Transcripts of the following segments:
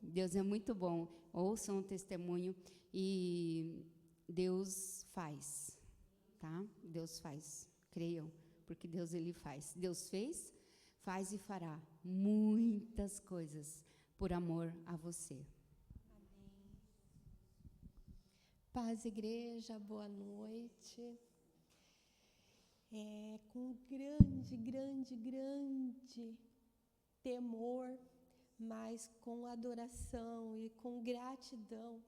Deus é muito bom. Ouçam o testemunho e Deus faz, tá? Deus faz. Creiam, porque Deus ele faz. Deus fez, faz e fará muitas coisas por amor a você. Amém. Paz, igreja, boa noite. Com grande temor, mas com adoração e com gratidão,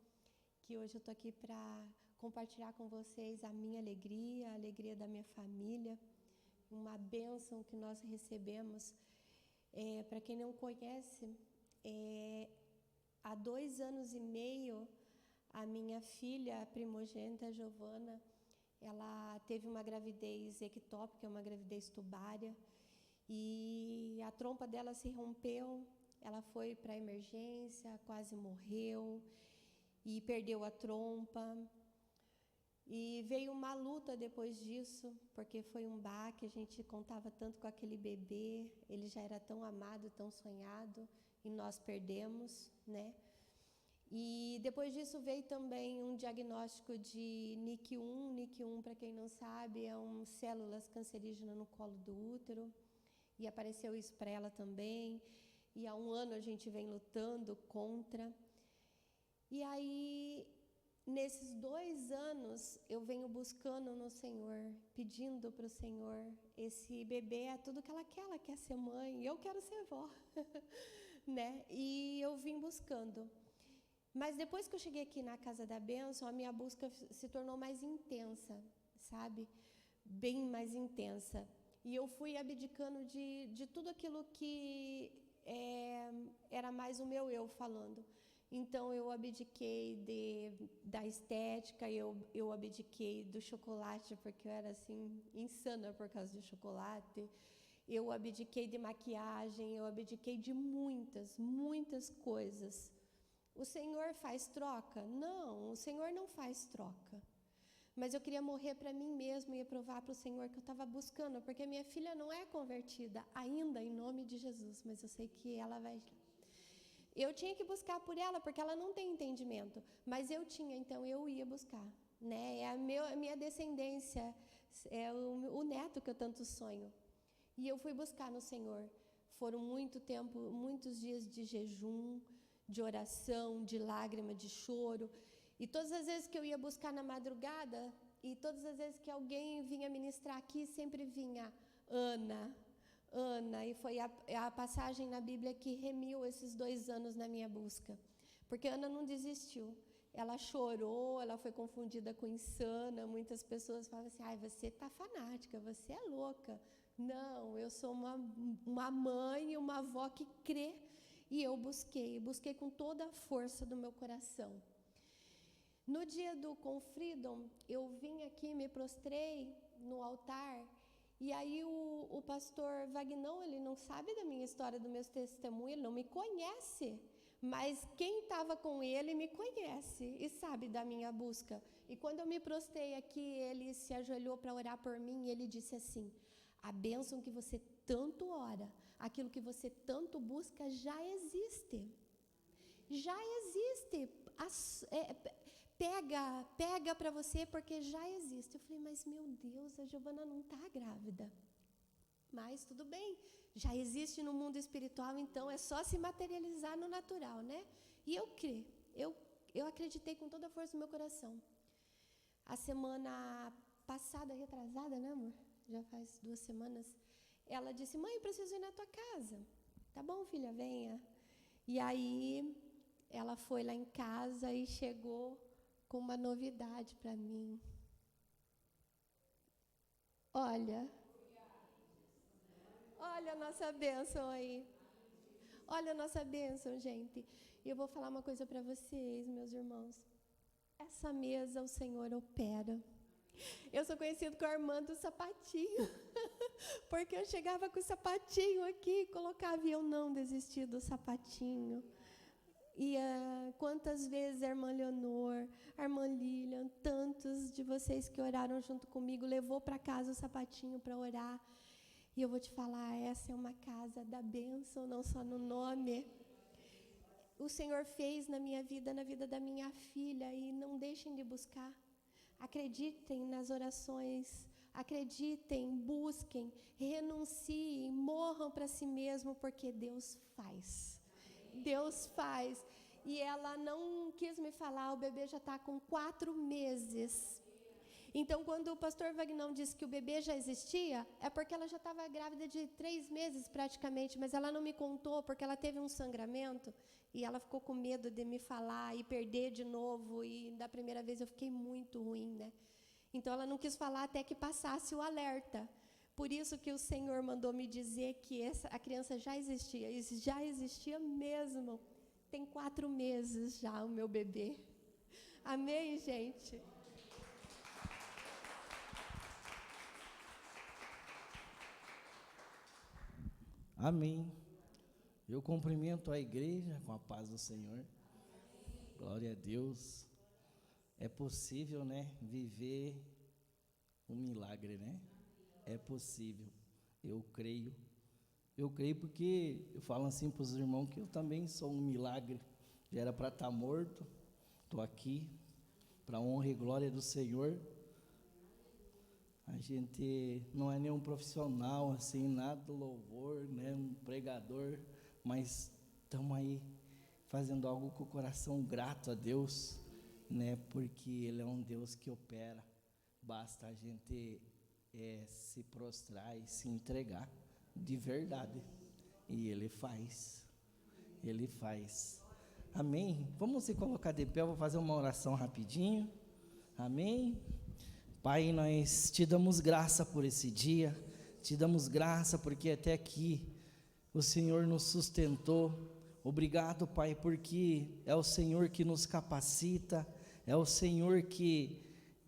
que hoje eu estou aqui para compartilhar com vocês a minha alegria, a alegria da minha família, uma bênção que nós recebemos. Para quem não conhece, há 2 anos e meio, a minha filha, a primogênita, Giovana, ela teve uma gravidez ectópica, uma gravidez tubária, e a trompa dela se rompeu, ela foi para a emergência, quase morreu, e perdeu a trompa. E veio uma luta depois disso, porque foi um baque, a gente contava tanto com aquele bebê, ele já era tão amado, tão sonhado, e nós perdemos, né? E depois disso veio também um diagnóstico de NIC1. NIC1, para quem não sabe, é células cancerígenas no colo do útero, e apareceu isso para ela também, e há 1 ano a gente vem lutando contra. E aí, nesses 2 anos, eu venho buscando no Senhor, pedindo para o Senhor, esse bebê é tudo que ela quer ser mãe, e eu quero ser vó, né? E eu vim buscando. Mas depois que eu cheguei aqui na Casa da Bênção, a minha busca se tornou mais intensa, sabe? Bem mais intensa. E eu fui abdicando de tudo aquilo que era mais o meu eu falando. Então, eu abdiquei da estética, eu abdiquei do chocolate, porque eu era, assim, insana por causa do chocolate. Eu abdiquei de maquiagem, eu abdiquei de muitas coisas. O Senhor faz troca? Não, o Senhor não faz troca. Mas eu queria morrer para mim mesmo e provar para o Senhor que eu estava buscando, porque minha filha não é convertida ainda, em nome de Jesus, mas eu sei que ela vai... Eu tinha que buscar por ela, porque ela não tem entendimento, mas eu tinha, então eu ia buscar, né? É a minha descendência, é o neto que eu tanto sonho. E eu fui buscar no Senhor. Foram muitos dias de jejum, de oração, de lágrima, de choro. E todas as vezes que eu ia buscar na madrugada, e todas as vezes que alguém vinha ministrar aqui, sempre vinha Ana, e foi a passagem na Bíblia que remiu esses 2 anos na minha busca. Porque Ana não desistiu. Ela chorou, ela foi confundida com insana. Muitas pessoas falam assim, você está fanática, você é louca. Não, eu sou uma mãe e uma avó que crê. E eu busquei com toda a força do meu coração. No dia do Confreedom, eu vim aqui, me prostrei no altar, e aí o pastor Vagnão, ele não sabe da minha história, do meu testemunho, ele não me conhece, mas quem estava com ele me conhece e sabe da minha busca. E quando eu me prostrei aqui, ele se ajoelhou para orar por mim, e ele disse assim, a bênção que você tanto ora, aquilo que você tanto busca já existe. Já existe. Pega para você, porque já existe. Eu falei, mas meu Deus, a Giovana não está grávida. Mas tudo bem, já existe no mundo espiritual, então é só se materializar no natural, né? E eu creio, eu acreditei com toda a força do meu coração. A semana passada, retrasada, né, amor? Já faz 2 semanas. Ela disse, mãe, eu preciso ir na tua casa. Tá bom, filha, venha. E aí, ela foi lá em casa e chegou com uma novidade para mim. Olha a nossa bênção aí. Olha a nossa bênção, gente. E eu vou falar uma coisa para vocês, meus irmãos. Essa mesa o Senhor opera. Eu sou conhecida com a irmã do sapatinho, porque eu chegava com o sapatinho aqui, colocava e eu não desisti do sapatinho. E quantas vezes a irmã Leonor, a irmã Lilian, tantos de vocês que oraram junto comigo, levou para casa o sapatinho para orar. E eu vou te falar, essa é uma casa da bênção, não só no nome. o Senhor fez na minha vida, na vida da minha filha, e não deixem de buscar. Acreditem nas orações, acreditem, busquem, renunciem, morram para si mesmo, porque Deus faz. Deus faz. E ela não quis me falar, o bebê já está com 4 meses. Então, quando o pastor Vagnão disse que o bebê já existia, é porque ela já estava grávida de 3 meses praticamente, mas ela não me contou porque ela teve um sangramento e ela ficou com medo de me falar e perder de novo, e da primeira vez eu fiquei muito ruim, né? Então, ela não quis falar até que passasse o alerta. Por isso que o Senhor mandou me dizer que a criança já existia, e já existia mesmo. Tem 4 meses já o meu bebê. Amém, gente? Amém. Eu cumprimento a igreja com a paz do Senhor. Glória a Deus. É possível, né, viver um milagre, né? É possível. Eu creio. Eu creio porque eu falo assim para os irmãos que eu também sou um milagre. Já era para estar morto. Estou aqui para a honra e glória do Senhor. A gente não é nenhum profissional, assim, nada do louvor, né, um pregador, mas estamos aí fazendo algo com o coração grato a Deus, né, porque Ele é um Deus que opera. Basta a gente se prostrar e se entregar de verdade, e Ele faz. Ele faz. Amém? Vamos se colocar de pé, eu vou fazer uma oração rapidinho. Amém? Pai, nós te damos graça por esse dia, te damos graça porque até aqui o Senhor nos sustentou. Obrigado, Pai, porque é o Senhor que nos capacita, é o Senhor que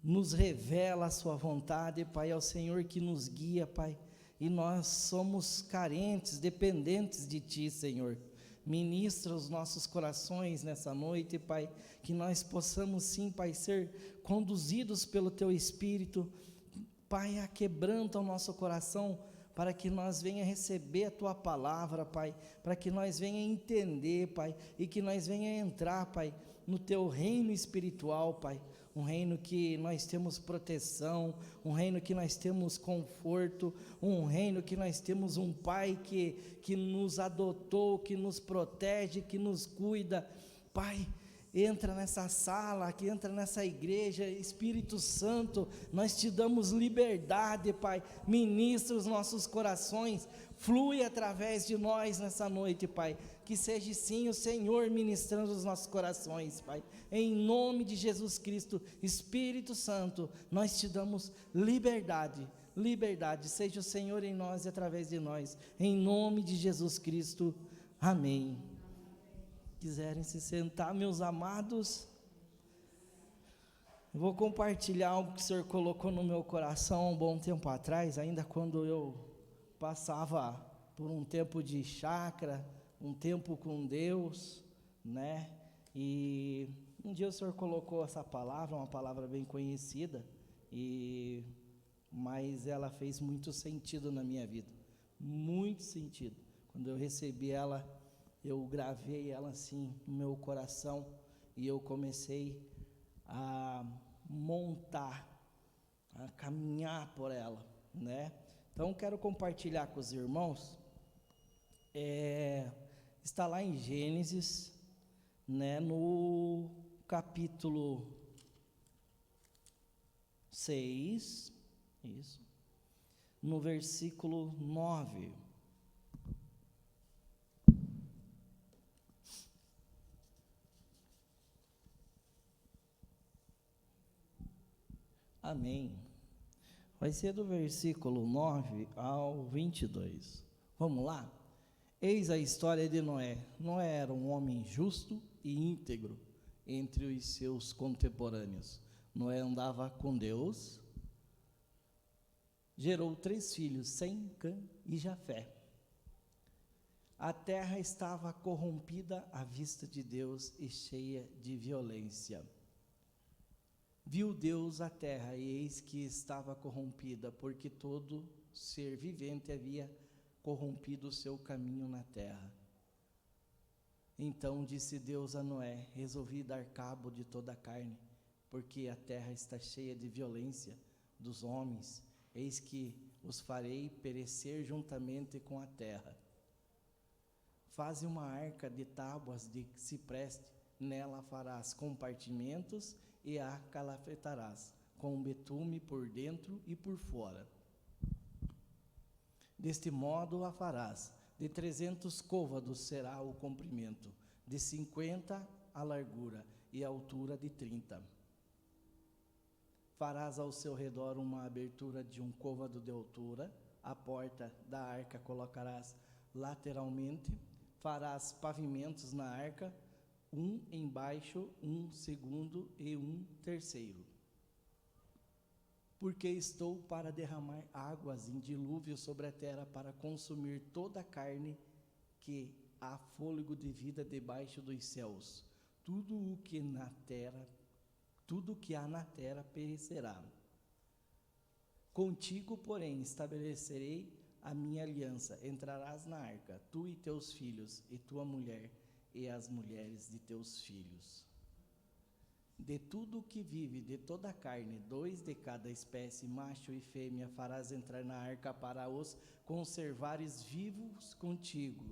nos revela a sua vontade, Pai, é o Senhor que nos guia, Pai, e nós somos carentes, dependentes de Ti, Senhor. Ministra os nossos corações nessa noite, Pai, que nós possamos sim, Pai, ser conduzidos pelo Teu Espírito, Pai, aquebranta o nosso coração, para que nós venha receber a Tua palavra, Pai, para que nós venha entender, Pai, e que nós venha entrar, Pai, no Teu reino espiritual, Pai, um reino que nós temos proteção, um reino que nós temos conforto, um reino que nós temos um Pai que nos adotou, que nos protege, que nos cuida. Pai, entra nessa sala, que entra nessa igreja, Espírito Santo, nós te damos liberdade, Pai, ministra os nossos corações, flui através de nós nessa noite, Pai, que seja sim o Senhor ministrando os nossos corações, Pai, em nome de Jesus Cristo. Espírito Santo, nós te damos liberdade, seja o Senhor em nós e através de nós, em nome de Jesus Cristo, amém. Quiserem se sentar, meus amados, eu vou compartilhar algo que o Senhor colocou no meu coração há um bom tempo atrás, ainda quando eu passava por um tempo de chácara, um tempo com Deus, né, e um dia o Senhor colocou essa palavra, uma palavra bem conhecida, mas ela fez muito sentido na minha vida, muito sentido. Quando eu recebi ela, eu gravei ela assim no meu coração, e eu comecei a montar, a caminhar por ela, né? Então, quero compartilhar com os irmãos, está lá em Gênesis, né, no capítulo 6, isso, no versículo 9. Amém. Vai ser do versículo 9 ao 22. Vamos lá? Eis a história de Noé. Noé era um homem justo e íntegro entre os seus contemporâneos. Noé andava com Deus, gerou 3 filhos, Sem, Cã e Jafé. A terra estava corrompida à vista de Deus e cheia de violência. Viu Deus a terra, e eis que estava corrompida, porque todo ser vivente havia corrompido o seu caminho na terra. Então disse Deus a Noé: resolvi dar cabo de toda a carne, porque a terra está cheia de violência dos homens. Eis que os farei perecer juntamente com a terra. Faze uma arca de tábuas de cipreste, nela farás compartimentos e a calafetarás, com betume por dentro e por fora. Deste modo a farás. De 300 côvados será o comprimento, de 50 a largura e a altura de 30. Farás ao seu redor uma abertura de 1 côvado de altura. A porta da arca colocarás lateralmente. Farás pavimentos na arca, um embaixo, um segundo e um terceiro. Porque estou para derramar águas em dilúvio sobre a terra, para consumir toda a carne que há fôlego de vida debaixo dos céus. Tudo o que há na terra perecerá. Contigo, porém, estabelecerei a minha aliança. Entrarás na arca, tu e teus filhos, e tua mulher, e as mulheres de teus filhos. De tudo o que vive, de toda a carne, 2 de cada espécie, macho e fêmea, farás entrar na arca para os conservares vivos contigo.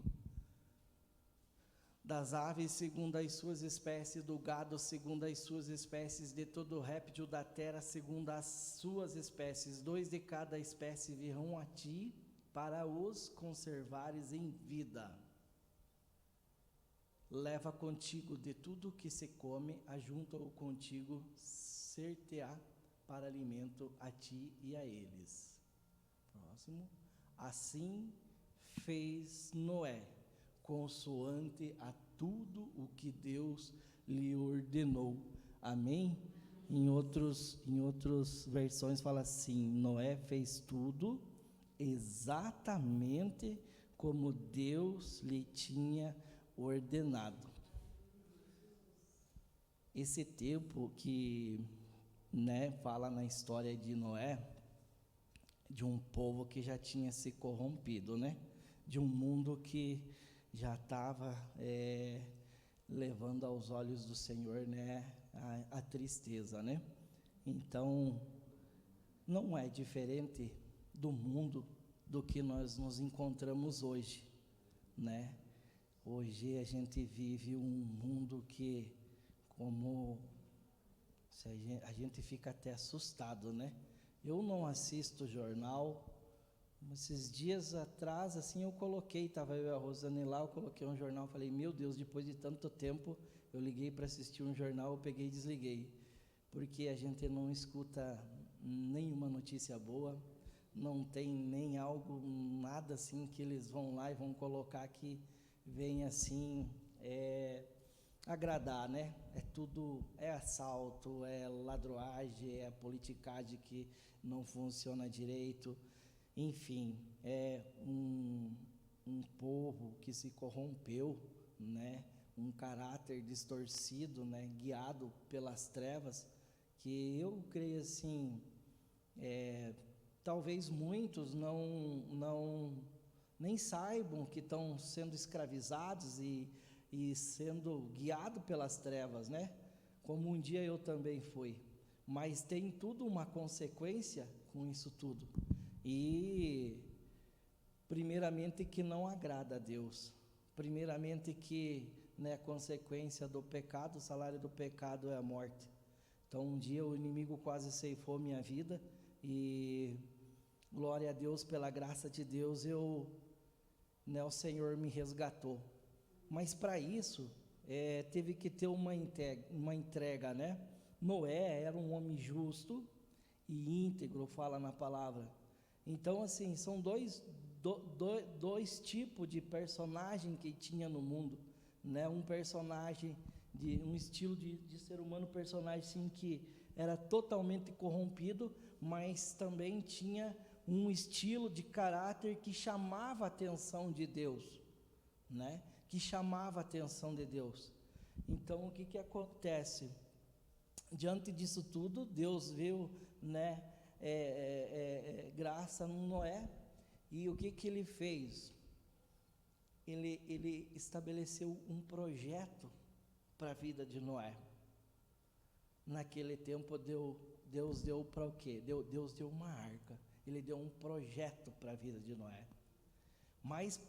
Das aves segundo as suas espécies, do gado segundo as suas espécies, de todo réptil da terra segundo as suas espécies, 2 de cada espécie virão a ti para os conservares em vida. Leva contigo de tudo que se come, ajunta-o contigo, ser-te-á para alimento a ti e a eles. Próximo. Assim fez Noé, consoante a tudo o que Deus lhe ordenou. Amém? Em outras versões fala assim: Noé fez tudo exatamente como Deus lhe tinha ordenado. Esse tempo que, fala na história de Noé, de um povo que já tinha se corrompido, de um mundo que já estava levando aos olhos do Senhor, a tristeza, Então, não é diferente do mundo do que nós nos encontramos hoje, Hoje a gente vive um mundo que, a gente fica até assustado, Eu não assisto jornal. Esses dias atrás, assim, eu coloquei, estava eu e a Rosane lá, eu coloquei um jornal, falei: meu Deus, depois de tanto tempo, eu liguei para assistir um jornal, eu peguei e desliguei, porque a gente não escuta nenhuma notícia boa, não tem nem algo, nada assim que eles vão lá e vão colocar que vem assim, agradar, É tudo, é assalto, é ladroagem, é politicagem que não funciona direito. Enfim, é um povo que se corrompeu, um caráter distorcido, guiado pelas trevas, que eu creio assim, talvez muitos nem saibam que estão sendo escravizados e sendo guiados pelas trevas, como um dia eu também fui, mas tem tudo uma consequência com isso tudo. E primeiramente que não agrada a Deus, primeiramente que, a consequência do pecado, o salário do pecado é a morte. Então um dia o inimigo quase ceifou minha vida e glória a Deus, pela graça de Deus, o Senhor me resgatou. Mas para isso teve que ter uma entrega, Noé era um homem justo e íntegro, fala na palavra. Então, assim, são dois tipos de personagem que tinha no mundo, Um personagem de um estilo de ser humano, personagem assim, que era totalmente corrompido, mas também tinha um estilo de caráter que chamava a atenção de Deus, Que chamava a atenção de Deus. Então, o que acontece? Diante disso tudo, Deus viu, graça no Noé, e o que ele fez? ele estabeleceu um projeto para a vida de Noé. Naquele tempo, Deus deu para o quê? Deus deu uma arca. Ele deu um projeto para a vida de Noé. Mas,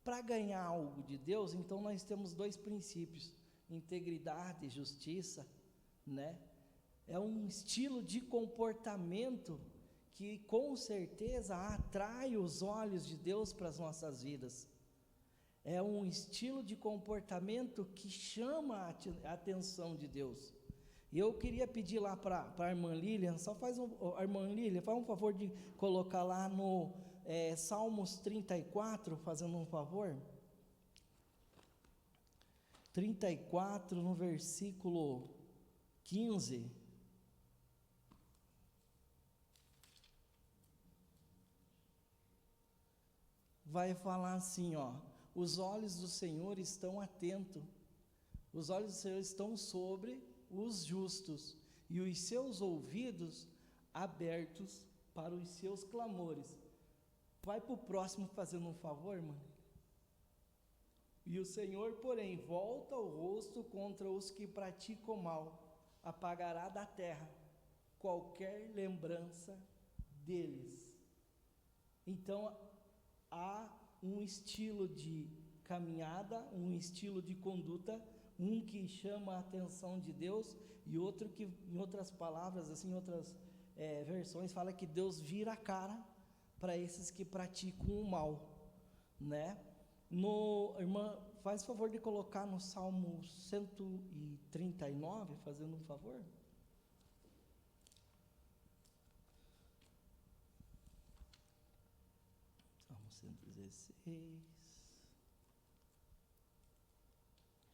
para ganhar algo de Deus, então nós temos dois princípios: integridade e justiça, né? É um estilo de comportamento que com certeza atrai os olhos de Deus para as nossas vidas. É um estilo de comportamento que chama a atenção de Deus. E eu queria pedir lá para a irmã Lilian, irmã Lilian, faz um favor de colocar lá no Salmos 34, fazendo um favor. 34, no versículo 15. Vai falar assim, ó: os olhos do Senhor estão atentos, os olhos do Senhor estão sobre os justos, e os seus ouvidos abertos para os seus clamores. Vai para o próximo fazendo um favor, mano. E o Senhor, porém, volta o rosto contra os que praticam mal, apagará da terra qualquer lembrança deles. Então, há um estilo de caminhada, um estilo de conduta, um que chama a atenção de Deus e outro que, em outras palavras, assim, em outras versões, fala que Deus vira a cara para esses que praticam o mal, né? Irmã, faz favor de colocar no Salmo 139, fazendo um favor. Salmo 116.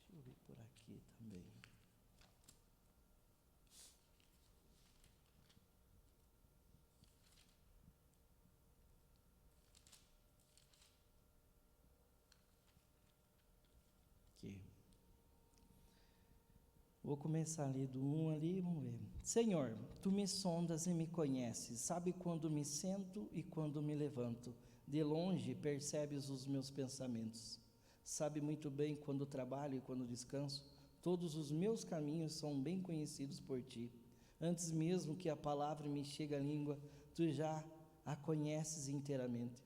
Deixa eu ver por aqui também. Aqui. Vou começar ali do 1 ali, vamos ver. Senhor, Tu me sondas e me conheces, sabe quando me sento e quando me levanto. De longe percebes os meus pensamentos. Sabe muito bem quando trabalho e quando descanso. Todos os meus caminhos são bem conhecidos por Ti. Antes mesmo que a palavra me chegue à língua, Tu já a conheces inteiramente.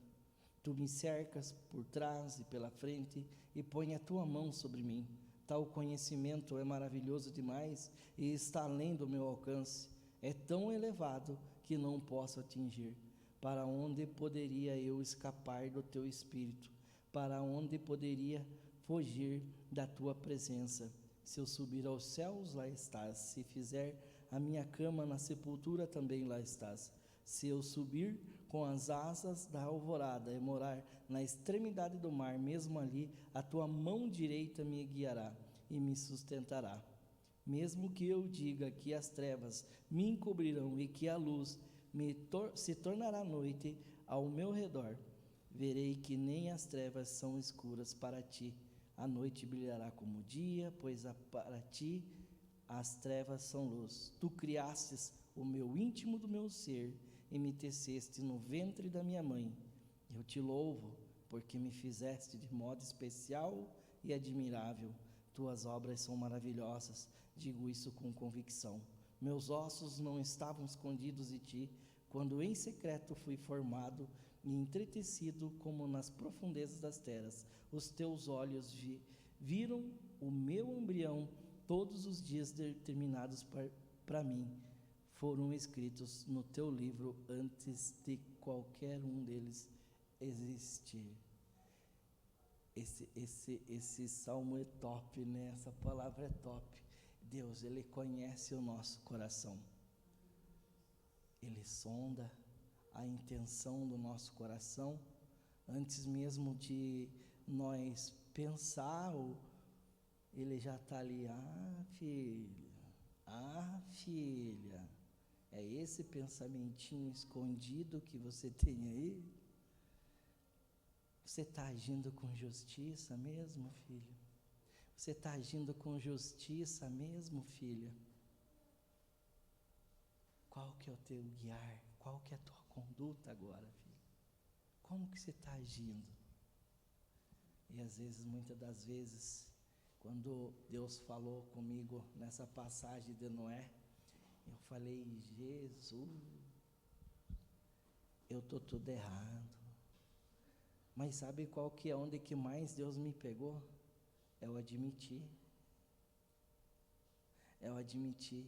Tu me cercas por trás e pela frente e põe a Tua mão sobre mim. Tal conhecimento é maravilhoso demais e está além do meu alcance. É tão elevado que não posso atingir. Para onde poderia eu escapar do Teu Espírito? Para onde poderia fugir da Tua presença? Se eu subir aos céus, lá estás. Se fizer a minha cama na sepultura, também lá estás. Se eu subir com as asas da alvorada e morar na extremidade do mar, mesmo ali, a Tua mão direita me guiará e me sustentará. Mesmo que eu diga que as trevas me encobrirão e que a luz se tornará noite ao meu redor, verei que nem as trevas são escuras para Ti. A noite brilhará como o dia, pois para Ti as trevas são luz. Tu criastes o meu íntimo do meu ser e me teceste no ventre da minha mãe. Eu Te louvo, porque me fizeste de modo especial e admirável. Tuas obras são maravilhosas, digo isso com convicção. Meus ossos não estavam escondidos de Ti, quando em secreto fui formado e entretecido como nas profundezas das terras. Os Teus olhos viram o meu embrião, todos os dias determinados para mim foram escritos no Teu livro antes de qualquer um deles existir. Esse salmo é top, né? Essa palavra é top. Deus, Ele conhece o nosso coração. Ele sonda a intenção do nosso coração antes mesmo de nós pensar. Ele já está ali. Filha, é esse pensamentinho escondido que você tem aí? Você está agindo com justiça mesmo, filho? Você está agindo com justiça mesmo, filha? Qual que é o teu guiar? Qual que é a tua conduta agora, filho? Como que você está agindo? E às vezes, muitas das vezes, quando Deus falou comigo nessa passagem de Noé, eu falei, Jesus, eu estou tudo errado. Mas sabe qual que é onde que mais Deus me pegou? É o admitir. É o admitir.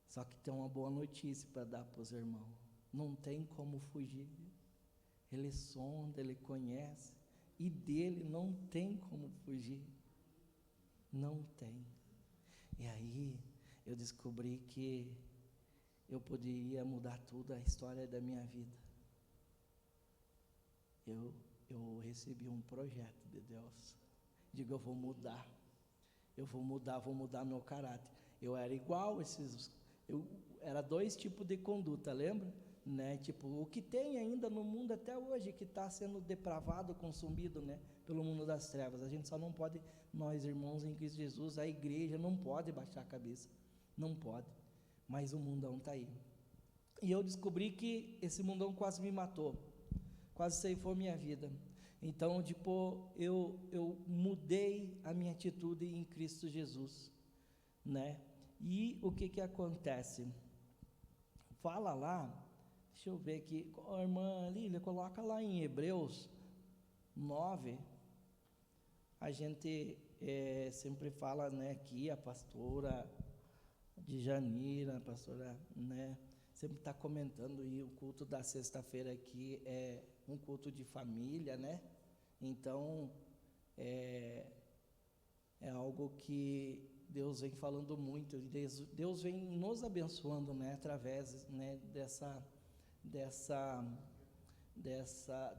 Só que tem uma boa notícia para dar para os irmãos. Não tem como fugir. Ele sonda, Ele conhece. E dele não tem como fugir. Não tem. E aí eu descobri que eu poderia mudar tudo a história da minha vida. Eu recebi um projeto de Deus. Digo, eu vou mudar. Vou mudar meu caráter. Eu era igual era 2 tipos de conduta, lembra? Né? Tipo, o que tem ainda no mundo até hoje, que está sendo depravado, consumido, né? Pelo mundo das trevas. A gente só não pode, nós irmãos em Cristo Jesus, a igreja não pode baixar a cabeça. Não pode. Mas o mundão está aí. E eu descobri que esse mundão quase me matou. Quase ceifou minha vida. Então, tipo, eu mudei a minha atitude em Cristo Jesus, né? E o que acontece? Fala lá, deixa eu ver aqui, irmã Lília, coloca lá em Hebreus 9, a gente sempre fala, né, aqui a pastora de Janira, a pastora, né, sempre está comentando, e o culto da sexta-feira aqui é um culto de família, né? Então, é algo que Deus vem falando muito, Deus vem nos abençoando, né? Através, né,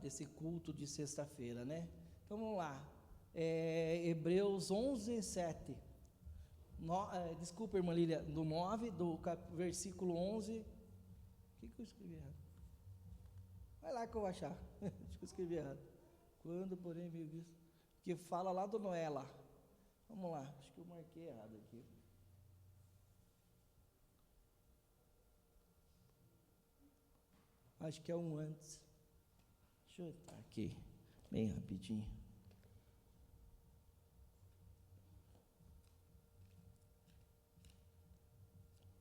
desse culto de sexta-feira, né? Então, vamos lá. Hebreus 11, 7. Desculpa, irmã Lília, do 9, versículo 11... O que eu escrevi errado? Vai lá que eu vou achar. Acho que eu escrevi errado. Quando, porém, veio isso. Que fala lá do Noé lá. Vamos lá. Acho que eu marquei errado aqui. Acho que é um antes. Deixa eu estar aqui. Bem rapidinho.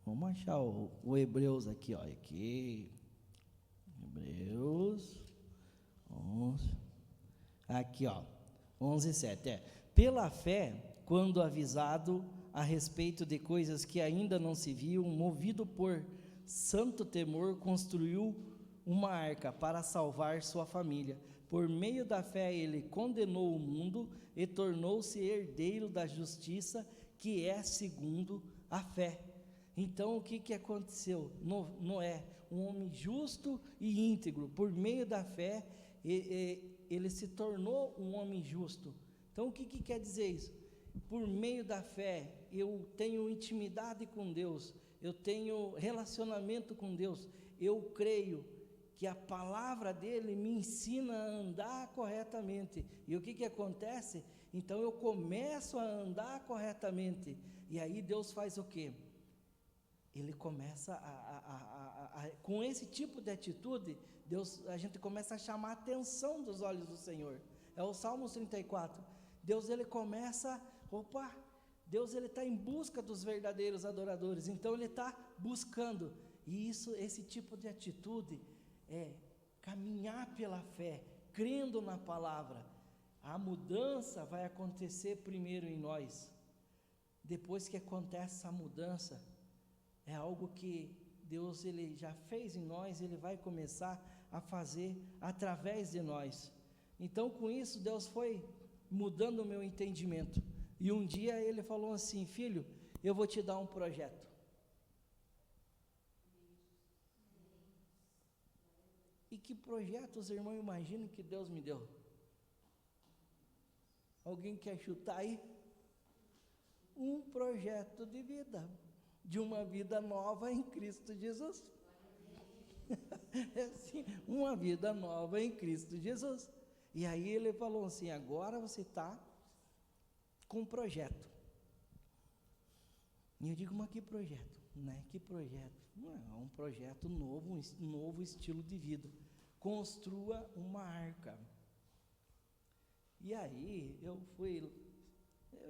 Vamos achar o Hebreus aqui, ó. Aqui. Hebreus 11. Aqui, ó. 11, 7. Pela fé, quando avisado a respeito de coisas que ainda não se viam, movido por santo temor, construiu uma arca para salvar sua família. Por meio da fé, ele condenou o mundo e tornou-se herdeiro da justiça, que é segundo a fé. Então, o que aconteceu? Noé, um homem justo e íntegro, por meio da fé, ele se tornou um homem justo. Então, o que quer dizer isso? Por meio da fé, eu tenho intimidade com Deus, eu tenho relacionamento com Deus, eu creio que a palavra dele me ensina a andar corretamente. E o que acontece? Então, eu começo a andar corretamente, e aí Deus faz o quê? Ele começa com esse tipo de atitude, a gente começa a chamar a atenção dos olhos do Senhor. É o Salmos 34. Deus, ele começa, Deus, ele está em busca dos verdadeiros adoradores. Então, ele está buscando. E esse tipo de atitude é caminhar pela fé, crendo na palavra. A mudança vai acontecer primeiro em nós. Depois que acontece essa mudança, é algo que Deus, ele já fez em nós, ele vai começar a fazer através de nós. Então, com isso, Deus foi mudando o meu entendimento. E um dia ele falou assim: filho, eu vou te dar um projeto. E que projeto os irmãos imaginam que Deus me deu? Alguém quer chutar aí? Um projeto de vida. De uma vida nova em Cristo Jesus. Sim, uma vida nova em Cristo Jesus. E aí ele falou assim: agora você está com um projeto. E eu digo, mas que projeto? Né? Que projeto? Não, é um projeto novo, um novo estilo de vida. Construa uma arca. E aí eu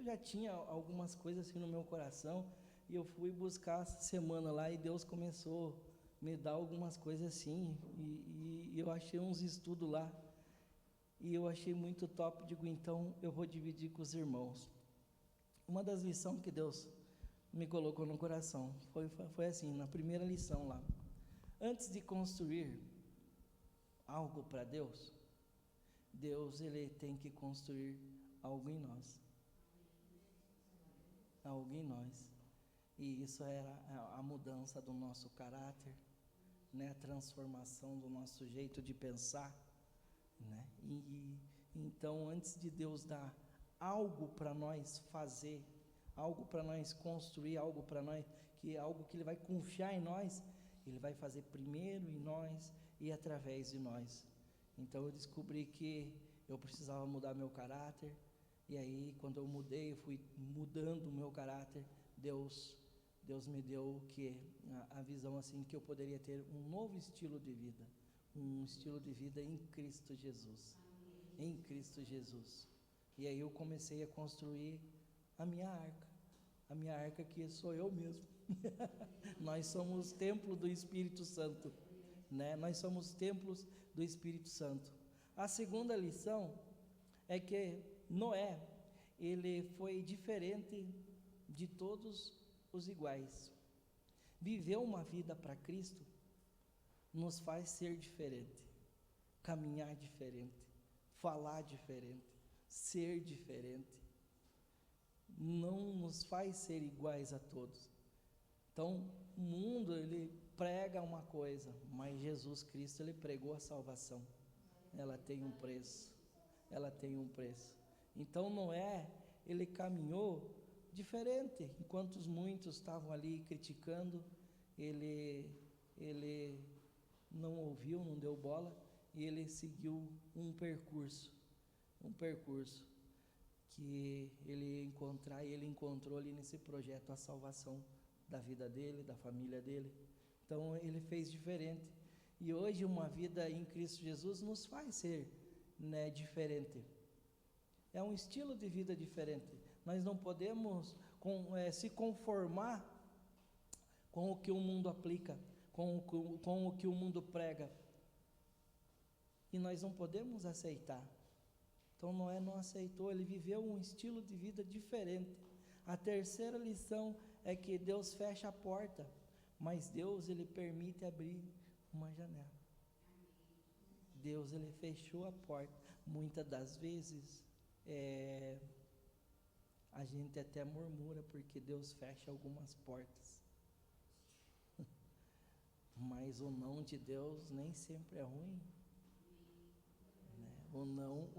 já tinha algumas coisas assim no meu coração, e eu fui buscar essa semana lá, e Deus começou a me dar algumas coisas assim, e eu achei uns estudos lá, e eu achei muito top. Digo, então eu vou dividir com os irmãos. Uma das lições que Deus me colocou no coração foi assim, na primeira lição lá: antes de construir algo para Deus, ele tem que construir algo em nós. Algo em nós. E isso era a mudança do nosso caráter, né? A transformação do nosso jeito de pensar, né? Então, antes de Deus dar algo para nós fazer, algo para nós construir, algo para nós, algo que Ele vai confiar em nós, Ele vai fazer primeiro em nós e através de nós. Então eu descobri que eu precisava mudar meu caráter, e aí quando eu mudei, eu fui mudando o meu caráter, Deus me deu a visão assim, que eu poderia ter um novo estilo de vida, um estilo de vida em Cristo Jesus. Em Cristo Jesus. E aí eu comecei a construir a minha arca que sou eu mesmo. Nós somos templo do Espírito Santo, né? Nós somos templos do Espírito Santo. A segunda lição é que Noé, ele foi diferente de todos os iguais. Viver uma vida para Cristo nos faz ser diferente, caminhar diferente, falar diferente, ser diferente. Não nos faz ser iguais a todos. Então, o mundo, ele prega uma coisa, mas Jesus Cristo, ele pregou a salvação. Ela tem um preço. Ela tem um preço. Então, Noé, ele caminhou diferente. Enquanto muitos estavam ali criticando, ele não ouviu, não deu bola, e ele seguiu um percurso que ele encontrou ali nesse projeto a salvação da vida dele, da família dele. Então ele fez diferente, e hoje uma vida em Cristo Jesus nos faz ser, né, diferente. É um estilo de vida diferente. Nós não podemos se conformar com o que o mundo aplica, com o que o mundo prega, e nós não podemos aceitar. Então Noé não aceitou, ele viveu um estilo de vida diferente. A terceira lição é que Deus fecha a porta, mas Deus, ele permite abrir uma janela. Deus, ele fechou a porta. Muitas das vezes a gente até murmura porque Deus fecha algumas portas. Mas o não de Deus nem sempre é ruim. O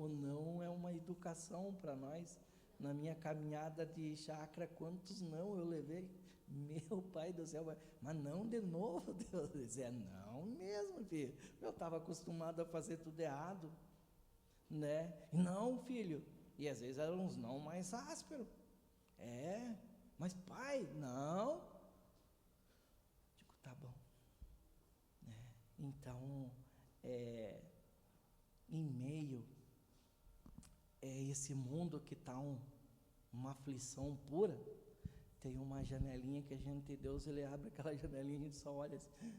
não é uma educação para nós. Na minha caminhada de chácara, quantos não eu levei? Meu Pai do céu, mas não de novo, Deus dizia, não mesmo, filho. Eu estava acostumado a fazer tudo errado, né? Não, filho. E às vezes eram uns não mais ásperos. Mas pai, não. Digo, tá bom. Então, em meio esse mundo que está uma aflição pura, tem uma janelinha que Deus, ele abre aquela janelinha e a gente só olha assim,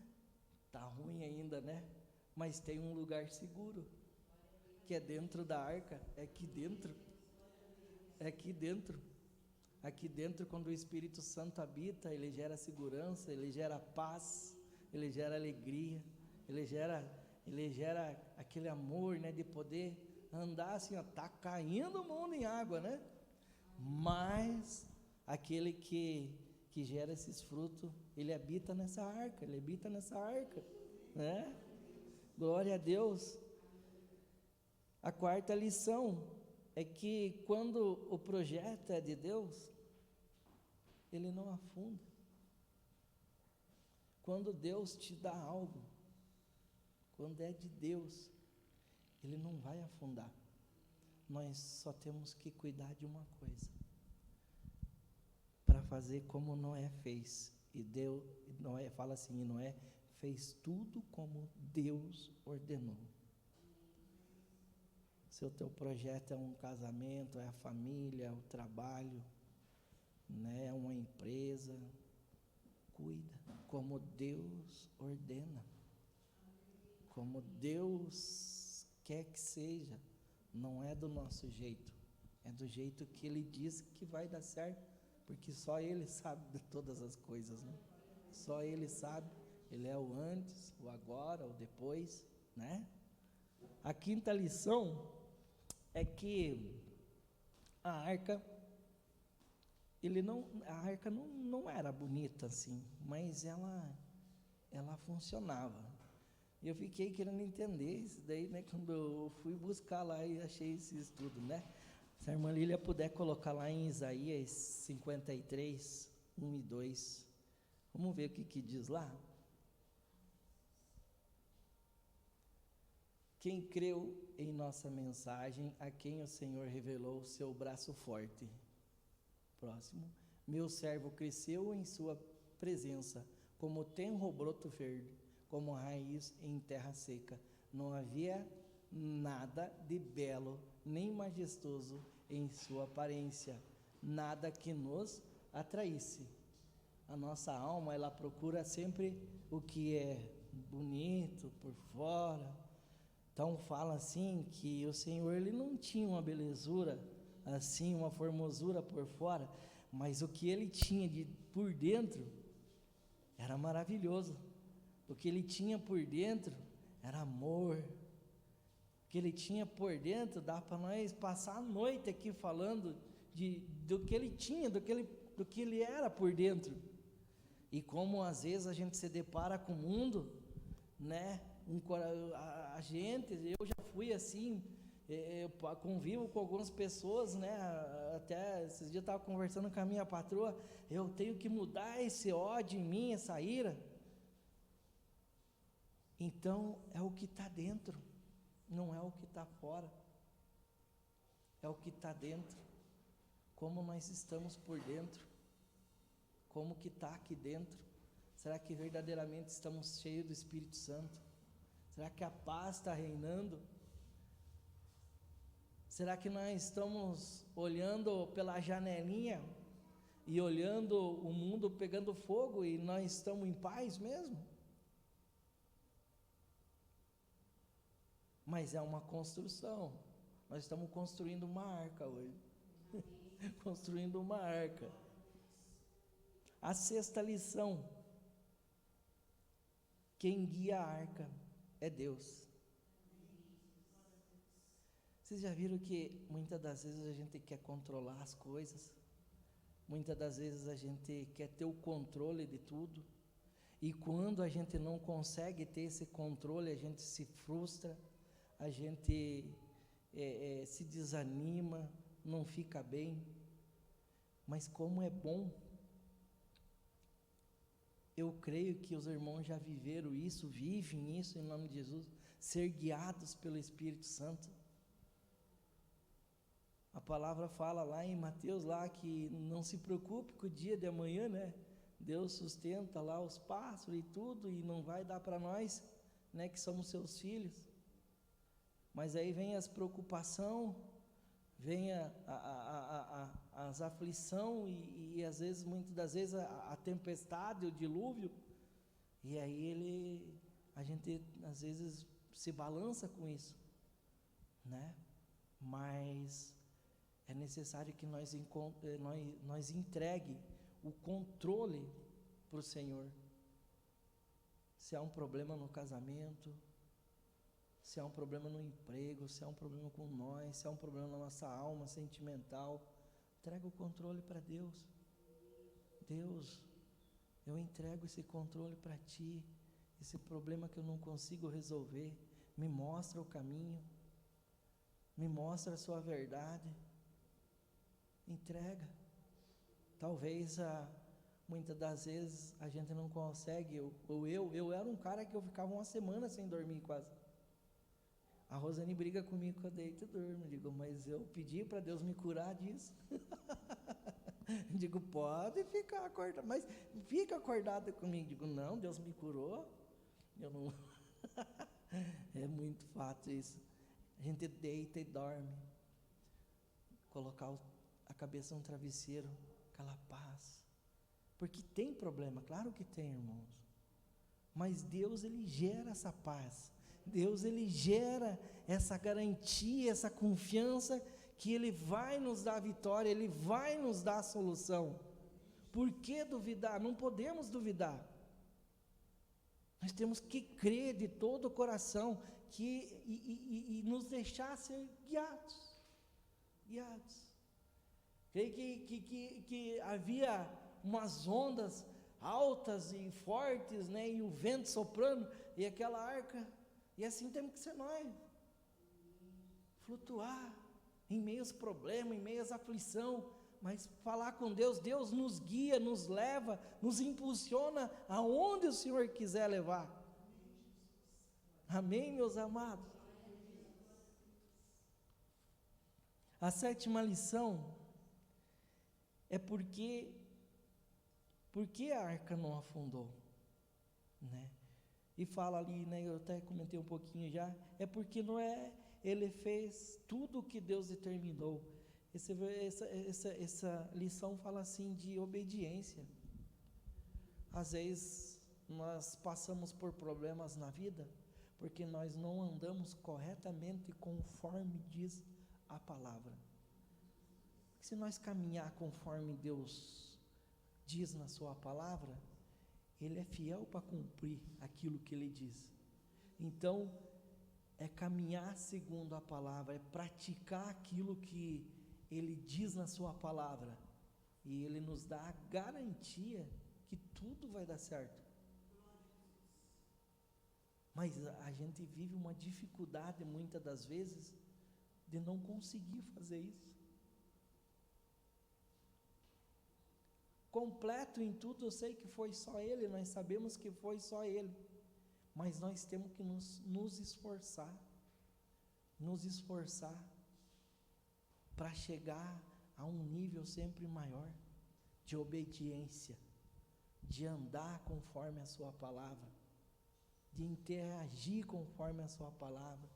tá ruim ainda, né? Mas tem um lugar seguro, que é dentro da arca, é aqui dentro, quando o Espírito Santo habita, ele gera segurança, ele gera paz, ele gera alegria, ele gera aquele amor, né, de poder andar assim, ó, tá caindo o mundo em água, né? Mas aquele que gera esses frutos, ele habita nessa arca, né? Glória a Deus. A quarta lição é que quando o projeto é de Deus, ele não afunda. Quando Deus te dá algo, quando é de Deus, ele não vai afundar. Nós só temos que cuidar de uma coisa, para fazer como Noé fez. E Noé fala assim, Noé fez tudo como Deus ordenou. Se o teu projeto é um casamento, é a família, é o trabalho, né, é uma empresa, cuida como Deus ordena, como Deus quer que seja. Não é do nosso jeito, é do jeito que Ele diz que vai dar certo, porque só Ele sabe de todas as coisas, né? Só Ele sabe. Ele é o antes, o agora, o depois, né? A quinta lição é que a arca, a arca não era bonita assim, mas ela funcionava. E eu fiquei querendo entender isso daí, né? Quando eu fui buscar lá e achei esse estudo, né? Se a irmã Lília puder colocar lá em Isaías 53, 1 e 2. Vamos ver o que diz lá. Quem creu em nossa mensagem, a quem o Senhor revelou o seu braço forte. Próximo. Meu servo cresceu em sua presença, como tenro broto verde, como raiz em terra seca. Não havia nada de belo nem majestoso em sua aparência, nada que nos atraísse. A nossa alma, ela procura sempre o que é bonito por fora. Então fala assim que o Senhor, Ele não tinha uma belezura assim, uma formosura por fora, mas o que Ele tinha por dentro era maravilhoso. O que Ele tinha por dentro era amor. O que Ele tinha por dentro, dá para nós passar a noite aqui falando do que Ele tinha, do que Ele era por dentro. E como às vezes a gente se depara com o mundo, né? Eu já fui assim, eu convivo com algumas pessoas, né? Até esses dias eu estava conversando com a minha patroa, eu tenho que mudar esse ódio em mim, essa ira. Então é o que está dentro, não é o que está fora, é o que está dentro, como nós estamos por dentro, como que está aqui dentro. Será que verdadeiramente estamos cheios do Espírito Santo? Será que a paz está reinando? Será que nós estamos olhando pela janelinha e olhando o mundo pegando fogo e nós estamos em paz mesmo? Mas é uma construção. Nós estamos construindo uma arca hoje. Construindo uma arca. A sexta lição: quem guia a arca é Deus. Vocês já viram que muitas das vezes a gente quer controlar as coisas, muitas das vezes a gente quer ter o controle de tudo, e quando a gente não consegue ter esse controle, a gente se frustra, a gente se desanima, não fica bem. Mas como é bom, eu creio que os irmãos já viveram isso, vivem isso em nome de Jesus, ser guiados pelo Espírito Santo. A palavra fala lá em Mateus, lá que não se preocupe com o dia de amanhã, né? Deus sustenta lá os pássaros e tudo, e não vai dar para nós, né, que somos seus filhos. Mas aí vem as preocupações, vem as aflições e às vezes, muitas das vezes, a tempestade, o dilúvio, e aí a gente às vezes se balança com isso, né? Mas é necessário que nós entregue o controle para o Senhor. Se há um problema no casamento, se há um problema no emprego, se há um problema com nós, se há um problema na nossa alma sentimental, entrega o controle para Deus. Deus, eu entrego esse controle para Ti, esse problema que eu não consigo resolver, me mostra o caminho, me mostra a Sua verdade, entrega. Talvez muitas das vezes a gente não consegue, eu era um cara que eu ficava uma semana sem dormir quase. A Rosane briga comigo que eu deito e durmo. Digo, mas eu pedi para Deus me curar disso. Digo, pode ficar acordado, mas fica acordado comigo. Digo, não, Deus me curou. Eu não. É muito fato isso. a gente deita e dorme, colocar a cabeça no travesseiro, aquela paz. Porque tem problema, claro que tem, irmãos. Mas Deus, Ele gera essa paz. Deus, Ele gera essa garantia, essa confiança que Ele vai nos dar a vitória, Ele vai nos dar a solução. Por que duvidar? Não podemos duvidar. Nós temos que crer de todo o coração e nos deixar ser guiados. Creio que havia umas ondas altas e fortes, né, e o vento soprando, e aquela arca, e assim temos que ser nós, flutuar em meio aos problemas, em meio às aflições, mas falar com Deus. Deus nos guia, nos leva, nos impulsiona aonde o Senhor quiser levar. Amém, meus amados? A 7ª lição é porque a arca não afundou, né? E fala ali, né, eu até comentei um pouquinho já, é porque Noé, ele fez tudo o que Deus determinou. Essa lição fala assim de obediência. Às vezes nós passamos por problemas na vida, porque nós não andamos corretamente conforme diz a palavra. Se nós caminhar conforme Deus diz na sua palavra, Ele é fiel para cumprir aquilo que Ele diz. Então, é caminhar segundo a palavra, é praticar aquilo que Ele diz na sua palavra, e Ele nos dá a garantia que tudo vai dar certo. Mas a gente vive uma dificuldade, muitas das vezes, de não conseguir fazer isso. Completo em tudo, eu sei que foi só Ele, nós sabemos que foi só Ele, mas nós temos que nos esforçar para chegar a um nível sempre maior de obediência, de andar conforme a sua palavra, de interagir conforme a sua palavra,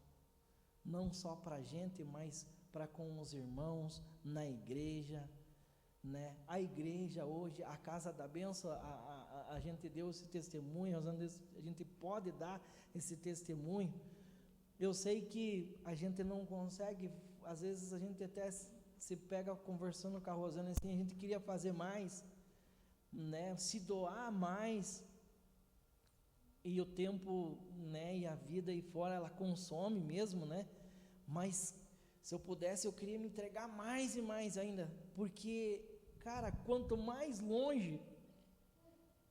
não só para a gente, mas para com os irmãos, na igreja, né? A igreja hoje, a Casa da Bênção, a gente deu esse testemunho, a gente pode dar esse testemunho. Eu sei que a gente não consegue, às vezes a gente até se pega conversando com a Rosana assim, a gente queria fazer mais, né? Se doar mais, e o tempo, né, e a vida aí fora, ela consome mesmo, né? Mas se eu pudesse, eu queria me entregar mais e mais ainda, porque, cara, quanto mais longe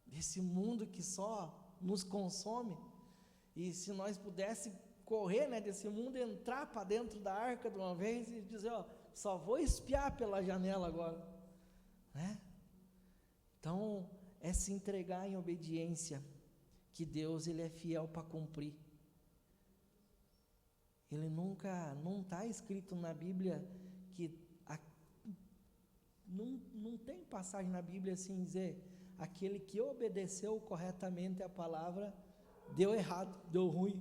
desse mundo que só nos consome, e se nós pudéssemos correr, né, desse mundo, entrar para dentro da arca de uma vez e dizer, ó, só vou espiar pela janela agora, né? Então, é se entregar em obediência, que Deus, Ele é fiel para cumprir. Ele nunca, não está escrito na Bíblia que, não tem passagem na Bíblia assim dizer, aquele que obedeceu corretamente a palavra, deu errado, deu ruim.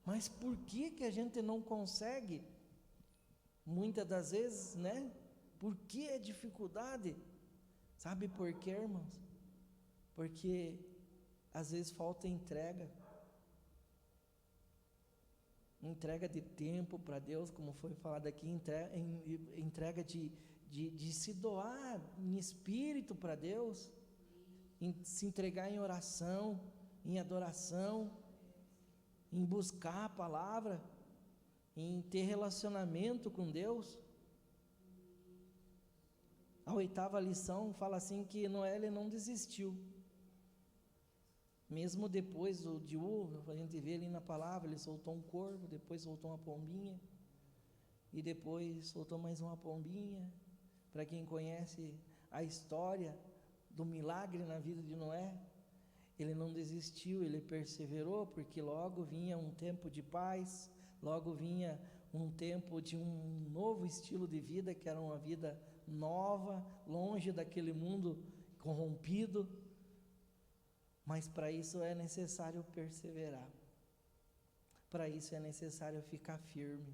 Mas por que a gente não consegue? Muitas das vezes, né? Por que a dificuldade? Sabe por quê, irmãos? Porque às vezes falta entrega de tempo para Deus, como foi falado aqui, entrega de se doar em espírito para Deus, em se entregar em oração, em adoração, em buscar a palavra, em ter relacionamento com Deus. A 8ª lição fala assim que Noé, ele não desistiu. Mesmo depois do dilúvio, a gente vê ali na palavra, ele soltou um corvo, depois soltou uma pombinha, e depois soltou mais uma pombinha. Para quem conhece a história do milagre na vida de Noé, ele não desistiu, ele perseverou, porque logo vinha um tempo de paz, logo vinha um tempo de um novo estilo de vida, que era uma vida nova, longe daquele mundo corrompido. Mas para isso é necessário perseverar. para isso é necessário ficar firme.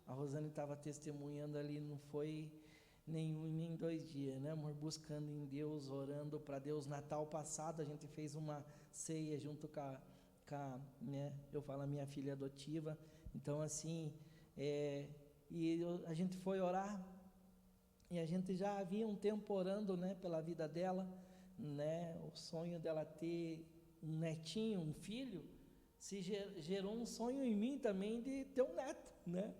A Rosane estava testemunhando ali, não foi nem 2 dias, né, amor? Buscando em Deus, orando para Deus. Natal passado a gente fez uma ceia junto com a né, eu falo a minha filha adotiva. Então assim, a gente foi orar, e a gente já havia um tempo orando, né, pela vida dela, né, o sonho dela ter um netinho, um filho, se gerou um sonho em mim também de ter um neto, né?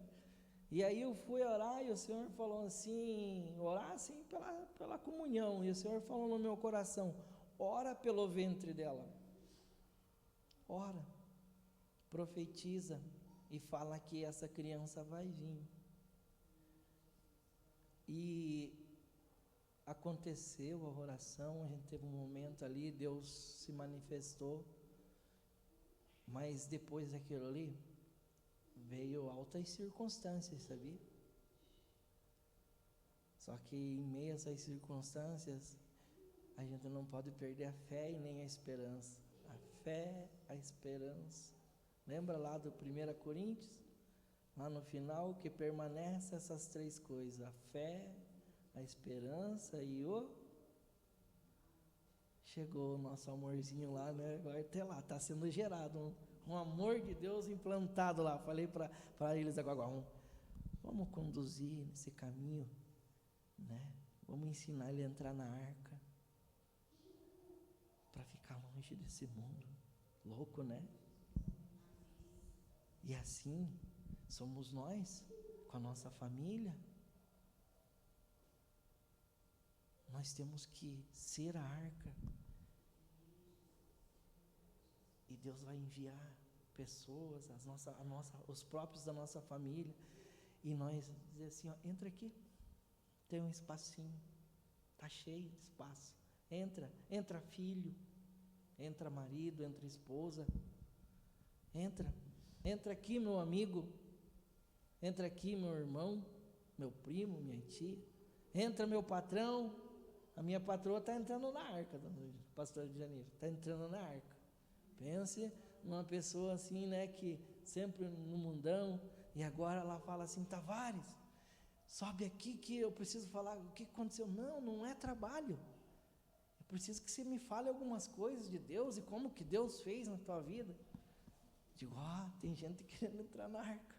E aí eu fui orar e o Senhor falou assim, orar assim pela comunhão, e o Senhor falou no meu coração, ora pelo ventre dela, ora, profetiza e fala que essa criança vai vir. E aconteceu a oração, a gente teve um momento ali, Deus se manifestou, mas depois daquilo ali, veio altas circunstâncias, sabia? Só que em meio a essas circunstâncias, a gente não pode perder a fé e nem a esperança. A fé, a esperança. Lembra lá do 1 Coríntios? Lá no final, que permanece essas 3 coisas: a fé, a esperança e o... Chegou o nosso amorzinho lá, né? Agora até lá, está sendo gerado um amor de Deus implantado lá. Falei para eles agora, vamos conduzir nesse caminho, né? Vamos ensinar ele a entrar na arca, para ficar longe desse mundo. Louco, né? E assim somos nós, com a nossa família. Nós temos que ser a arca. E Deus vai enviar pessoas, os próprios da nossa família, e nós dizer assim, entra aqui, tem um espacinho, está cheio de espaço, entra filho, entra marido, entra esposa, entra aqui meu amigo, entra aqui meu irmão, meu primo, minha tia, entra meu patrão, a minha patroa está entrando na arca, pastor de Janeiro, está entrando na arca. Pense numa pessoa assim, né, que sempre no mundão, e agora ela fala assim, Tavares, sobe aqui que eu preciso falar o que aconteceu. Não é trabalho, eu preciso que você me fale algumas coisas de Deus e como que Deus fez na tua vida. Digo, tem gente querendo entrar na arca.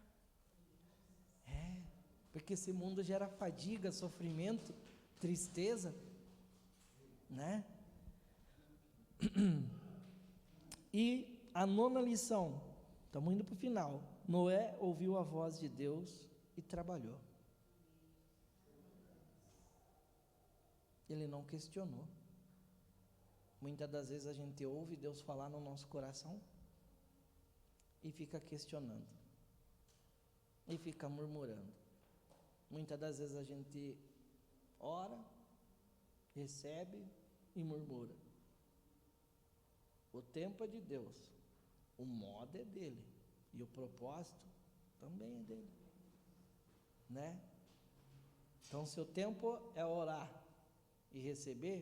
Porque esse mundo gera fadiga, sofrimento, tristeza, né? E a 9ª lição, estamos indo para o final. Noé ouviu a voz de Deus e trabalhou. Ele não questionou. Muitas das vezes a gente ouve Deus falar no nosso coração e fica questionando, e fica murmurando. Muitas das vezes a gente ora, recebe e murmura. O tempo é de Deus, o modo é dele, e o propósito também é dele, né? Então, se o tempo é orar e receber,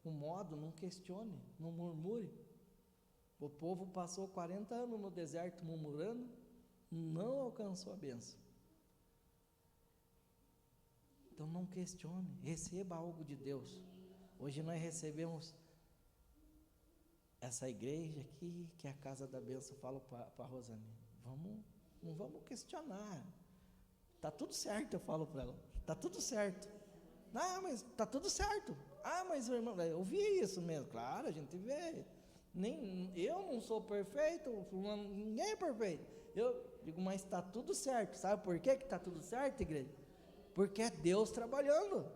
o modo não questione, não murmure. O povo passou 40 anos no deserto murmurando, não alcançou a bênção. Então não questione, receba algo de Deus. Hoje nós recebemos essa igreja aqui, que é a casa da bênção. Falo para a Rosane, não vamos questionar, está tudo certo, eu falo para ela, está tudo certo. Não, mas está tudo certo. Mas o irmão, eu vi isso mesmo, claro, a gente vê. Eu não sou perfeito, ninguém é perfeito. Eu digo, mas está tudo certo. Sabe por que está tudo certo, igreja? Porque é Deus trabalhando.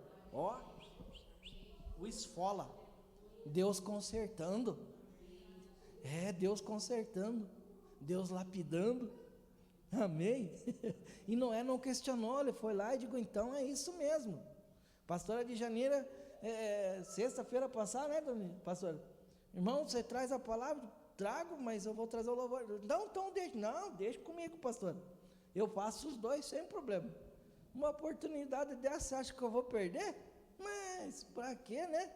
O esfola, Deus consertando. Deus consertando, Deus lapidando. Amém? E Noé não questionou, ele foi lá e digo, então é isso mesmo. Pastora de Janeiro, sexta-feira passada, né, pastora? Irmão, você traz a palavra? Trago, mas eu vou trazer o louvor. Não, então deixa comigo, pastor. Eu faço os dois sem problema. Uma oportunidade dessa, você acha que eu vou perder? Mas para quê, né?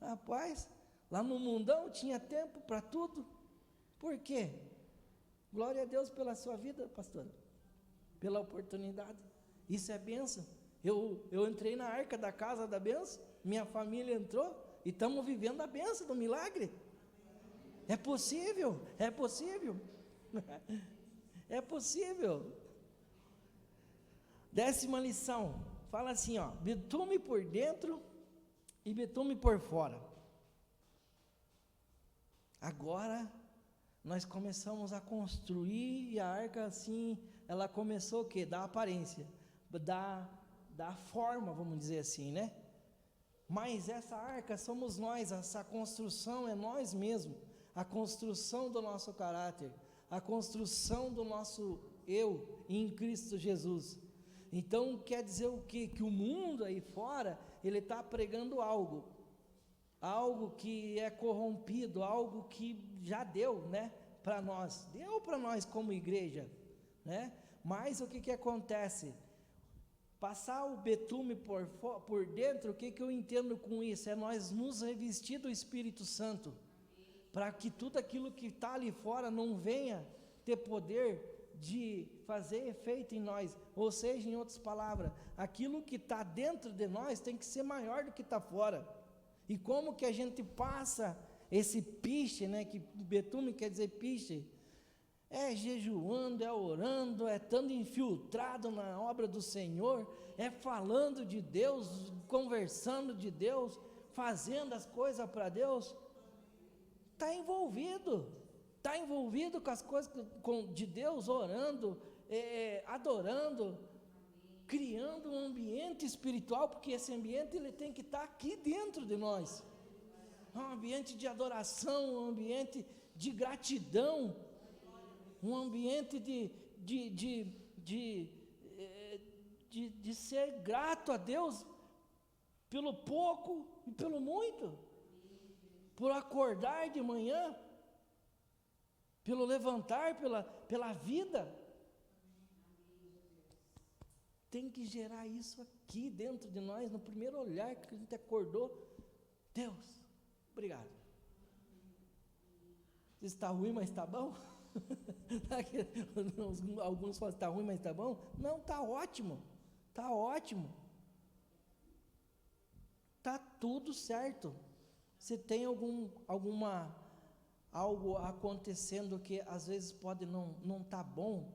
Rapaz, lá no mundão tinha tempo para tudo. Por quê? Glória a Deus pela sua vida, pastora, pela oportunidade. Isso é bênção. Eu entrei na arca da casa da bênção, minha família entrou e estamos vivendo a bênção do milagre. É possível, é possível. É possível. 10ª lição, fala assim, ó, betume por dentro e betume por fora. Agora nós começamos a construir e a arca assim, ela começou o quê? Dar aparência, dar forma, vamos dizer assim, né? Mas essa arca somos nós, essa construção é nós mesmos, a construção do nosso caráter, a construção do nosso eu em Cristo Jesus. Então quer dizer o quê? Que o mundo aí fora, ele está pregando algo que é corrompido, algo que já deu, né, para nós como igreja, né? Mas o que acontece? Passar o betume por dentro, o que eu entendo com isso? É nós nos revestir do Espírito Santo, para que tudo aquilo que está ali fora não venha ter poder de fazer efeito em nós, ou seja, em outras palavras, aquilo que está dentro de nós tem que ser maior do que está fora. E como que a gente passa esse piche, né, que betume quer dizer piche, é jejuando, é orando, é estando infiltrado na obra do Senhor, é falando de Deus, conversando de Deus, fazendo as coisas para Deus, está envolvido com as coisas de Deus, orando, adorando, criando um ambiente espiritual, porque esse ambiente ele tem que estar aqui dentro de nós, um ambiente de adoração, um ambiente de gratidão, um ambiente de ser grato a Deus pelo pouco e pelo muito, por acordar de manhã, pelo levantar, pela vida. Tem que gerar isso aqui dentro de nós, no primeiro olhar que a gente acordou. Deus, obrigado. Está ruim, mas está bom? Alguns falam, está ruim, mas está bom? Não, está ótimo. Está ótimo. Está tudo certo. Se tem algo acontecendo que às vezes pode não estar bom,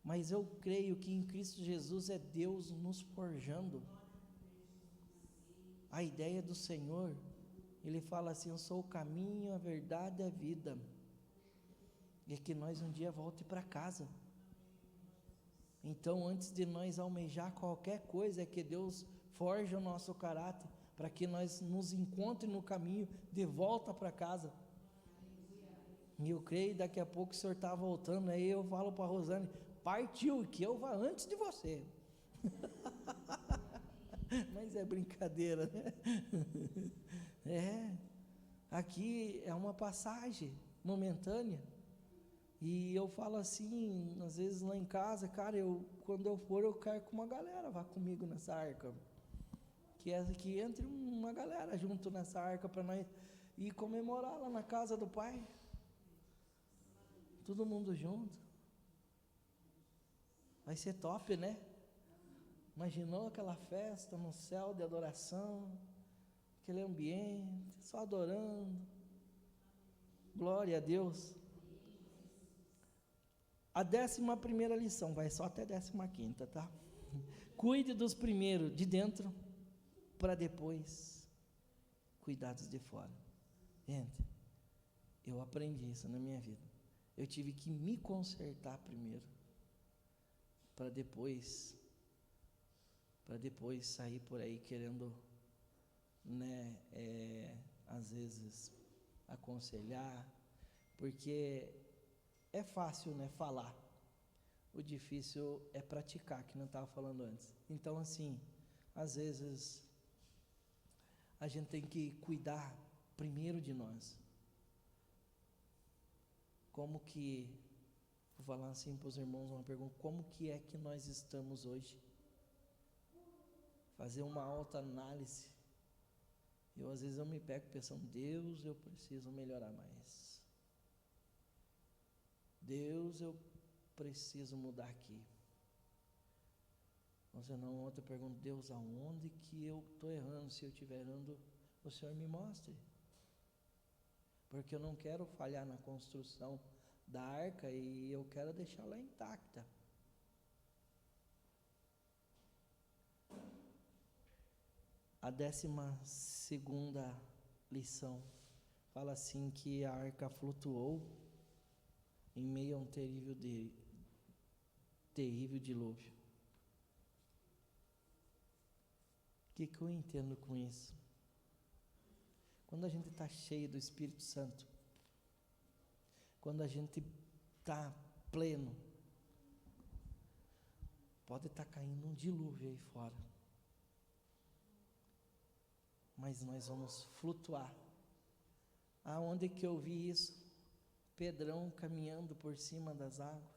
mas eu creio que em Cristo Jesus é Deus nos forjando. A ideia do Senhor, Ele fala assim, eu sou o caminho, a verdade e a vida, e que nós um dia volte para casa. Então antes de nós almejar qualquer coisa, é que Deus forja o nosso caráter, para que nós nos encontremos no caminho de volta para casa. E eu creio, daqui a pouco o senhor está voltando, aí eu falo para a Rosane, partiu, que eu vá antes de você. Mas é brincadeira, né? Aqui é uma passagem momentânea, e eu falo assim, às vezes lá em casa, cara, quando eu for, eu quero que uma galera vá comigo nessa arca, que entre uma galera junto nessa arca, para nós ir comemorar lá na casa do Pai, todo mundo junto. Vai ser top, né? Imaginou aquela festa no céu de adoração, aquele ambiente, só adorando. Glória a Deus. A 11ª lição, vai só até 15ª, tá? Cuide dos primeiros de dentro, para depois cuidar dos de fora. Gente, eu aprendi isso na minha vida. Eu tive que me consertar primeiro, para depois sair por aí querendo, né, às vezes aconselhar, porque é fácil, né, falar, o difícil é praticar, que não estava falando antes. Então assim, às vezes a gente tem que cuidar primeiro de nós. Como que, vou falar assim para os irmãos uma pergunta, como que é que nós estamos hoje? Fazer uma autoanálise. Às vezes eu me pego pensando, Deus, eu preciso melhorar mais. Deus, eu preciso mudar aqui. Você não, ontem eu pergunto, Deus, aonde que eu estou errando? Se eu estiver errando, o Senhor me mostre. Porque eu não quero falhar na construção da arca e eu quero deixá-la intacta. A 12ª lição fala assim que a arca flutuou em meio a um terrível dilúvio. O que eu entendo com isso? Quando a gente está cheio do Espírito Santo, quando a gente está pleno, pode estar caindo um dilúvio aí fora, mas nós vamos flutuar. Aonde que eu vi isso? Pedrão caminhando por cima das águas.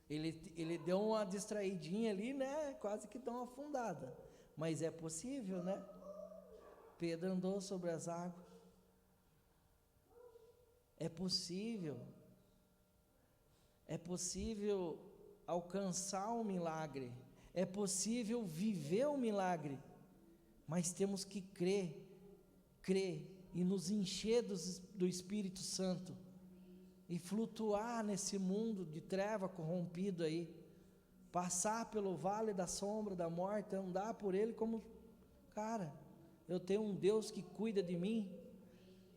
Ele deu uma distraidinha ali, né? Quase que deu uma afundada. Mas é possível, né? Pedro andou sobre as águas. É possível alcançar o milagre. É possível viver o milagre. Mas temos que crer e nos encher do Espírito Santo e flutuar nesse mundo de treva corrompido aí, passar pelo vale da sombra da morte, andar por ele como, cara, eu tenho um Deus que cuida de mim,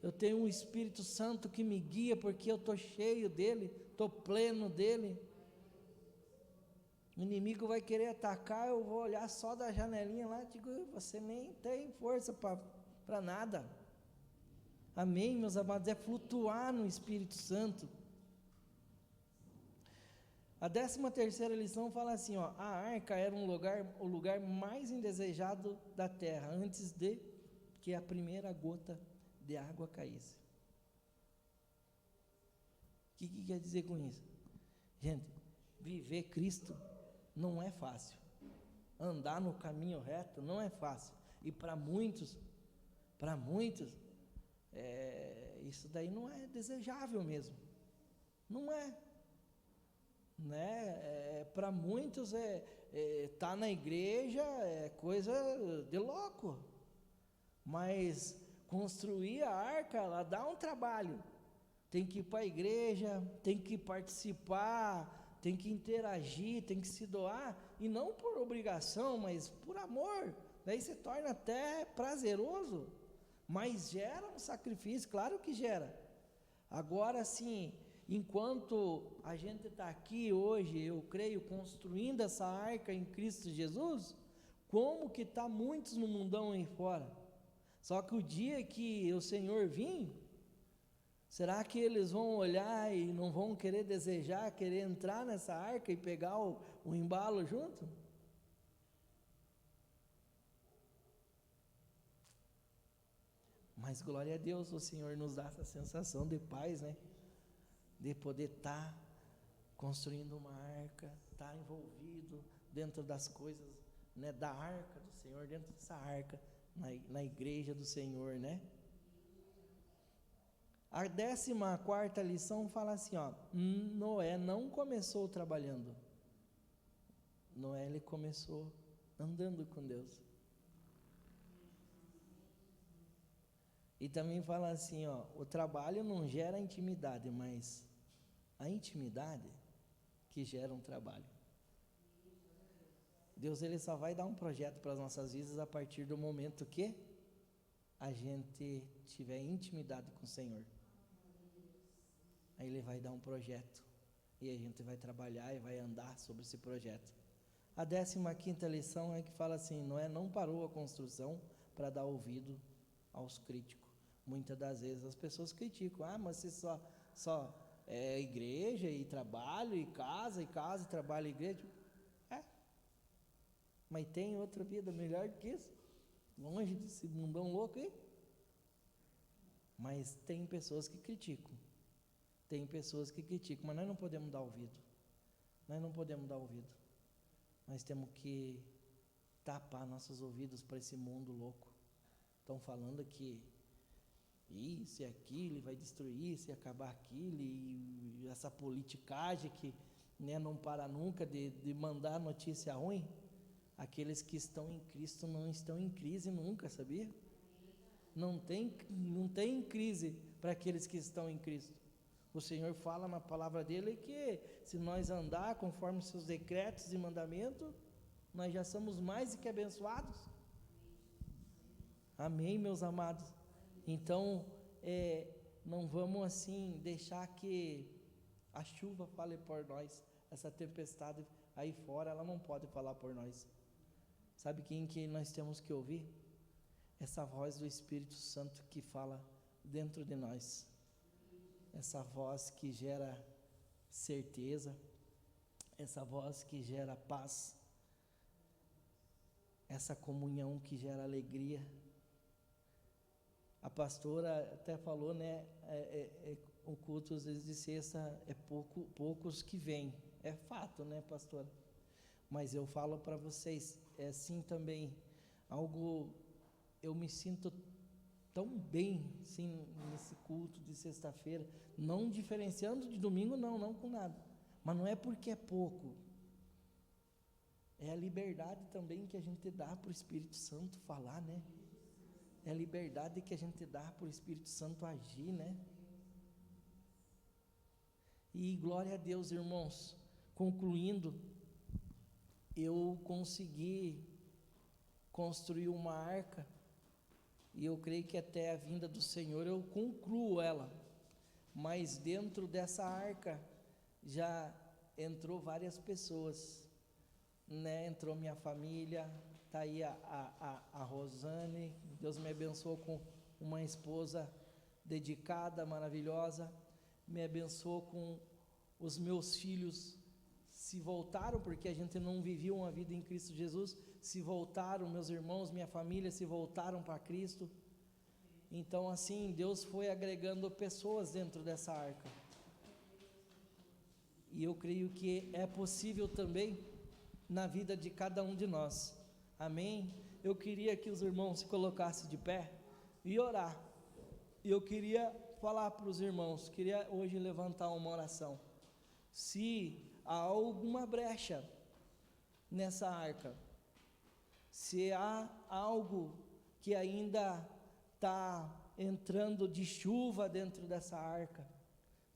eu tenho um Espírito Santo que me guia, porque eu estou cheio dele, estou pleno dele. O inimigo vai querer atacar, eu vou olhar só da janelinha lá e digo, você nem tem força para nada. Amém, meus amados? É flutuar no Espírito Santo. A 13ª lição fala assim, ó, a arca era o lugar mais indesejado da terra, antes de que a primeira gota de água caísse. O que quer dizer com isso? Gente, viver Cristo não é fácil. Andar no caminho reto não é fácil. E para muitos, isso daí não é desejável mesmo. Não é. Né? Para muitos tá na igreja é coisa de louco. Mas construir a arca, ela dá um trabalho. Tem que ir para a igreja, tem que participar, tem que interagir, tem que se doar, e não por obrigação, mas por amor. Daí se torna até prazeroso, mas gera um sacrifício, claro que gera. Agora sim, enquanto a gente está aqui hoje, eu creio, construindo essa arca em Cristo Jesus, como que está muitos no mundão aí fora? Só que o dia que o Senhor vir, será que eles vão olhar e não vão querer desejar, querer entrar nessa arca e pegar o embalo junto? Mas glória a Deus, o Senhor nos dá essa sensação de paz, né? De poder estar construindo uma arca, estar envolvido dentro das coisas, né? Da arca do Senhor, dentro dessa arca, na igreja do Senhor, né? A 14ª lição fala assim, ó, Noé não começou trabalhando. Noé, ele começou andando com Deus. E também fala assim, ó, o trabalho não gera intimidade, mas a intimidade que gera um trabalho. Deus, ele só vai dar um projeto para as nossas vidas a partir do momento que a gente tiver intimidade com o Senhor. Aí ele vai dar um projeto e a gente vai trabalhar e vai andar sobre esse projeto. A 15ª lição é que fala assim, Noé não parou a construção para dar ouvido aos críticos. Muitas das vezes as pessoas criticam, mas você só é igreja e trabalho e casa e trabalho e igreja. Mas tem outra vida melhor que isso? Longe desse mundão louco aí? Mas tem pessoas que criticam. Mas nós não podemos dar ouvido. Nós temos que tapar nossos ouvidos para esse mundo louco. Estão falando que isso e aquilo, e vai destruir isso e acabar aquilo, e essa politicagem que, né, não para nunca de mandar notícia ruim. Aqueles que estão em Cristo não estão em crise nunca, sabia? Não tem crise para aqueles que estão em Cristo. O Senhor fala na palavra dele que se nós andar conforme os seus decretos e mandamentos, nós já somos mais do que abençoados. Amém, meus amados? Então, não vamos assim deixar que a chuva fale por nós. Essa tempestade aí fora, ela não pode falar por nós. Sabe quem que nós temos que ouvir? Essa voz do Espírito Santo que fala dentro de nós. Essa voz que gera certeza, essa voz que gera paz, essa comunhão que gera alegria. A pastora até falou, né, o culto às vezes de sexta é poucos que vêm, é fato, né, pastora? Mas eu falo para vocês, é assim também, eu me sinto tão bem, sim, nesse culto de sexta-feira, não diferenciando de domingo, não com nada, mas não é porque é pouco, é a liberdade também que a gente dá para o Espírito Santo falar, né? É a liberdade que a gente dá para o Espírito Santo agir, né? E glória a Deus, irmãos, concluindo, eu consegui construir uma arca, e eu creio que até a vinda do Senhor eu concluo ela, mas dentro dessa arca já entrou várias pessoas, né? Entrou minha família, está aí a Rosane, Deus me abençoou com uma esposa dedicada, maravilhosa, me abençoou com os meus filhos, se voltaram, porque a gente não vivia uma vida em Cristo Jesus, se voltaram, meus irmãos, minha família se voltaram para Cristo. Então assim, Deus foi agregando pessoas dentro dessa arca, e eu creio que é possível também na vida de cada um de nós, amém? Eu queria que os irmãos se colocassem de pé e orar, e eu queria falar para os irmãos, queria hoje levantar uma oração. Se há alguma brecha nessa arca, se há algo que ainda está entrando de chuva dentro dessa arca,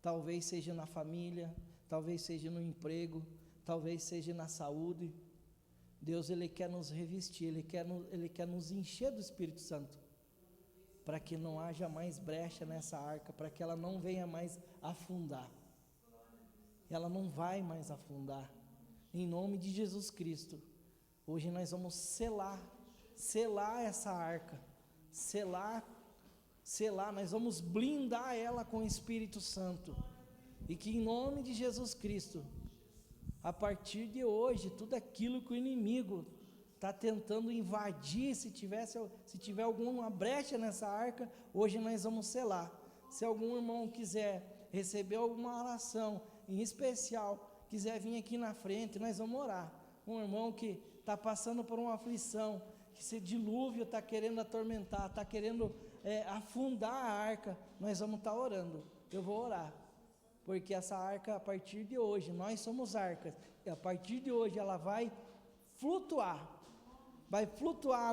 talvez seja na família, talvez seja no emprego, talvez seja na saúde, Deus ele quer nos revestir, ele quer nos encher do Espírito Santo, para que não haja mais brecha nessa arca, para que ela não venha mais afundar. Ela não vai mais afundar, em nome de Jesus Cristo. Hoje nós vamos selar essa arca, selar, nós vamos blindar ela com o Espírito Santo, e que em nome de Jesus Cristo, a partir de hoje, tudo aquilo que o inimigo está tentando invadir, se tiver alguma brecha nessa arca, hoje nós vamos selar. Se algum irmão quiser receber alguma oração em especial, quiser vir aqui na frente, nós vamos orar. Um irmão que está passando por uma aflição, que esse dilúvio está querendo atormentar, está querendo afundar a arca, nós vamos estar orando. Eu vou orar, porque essa arca, a partir de hoje, nós somos arcas, e a partir de hoje ela vai flutuar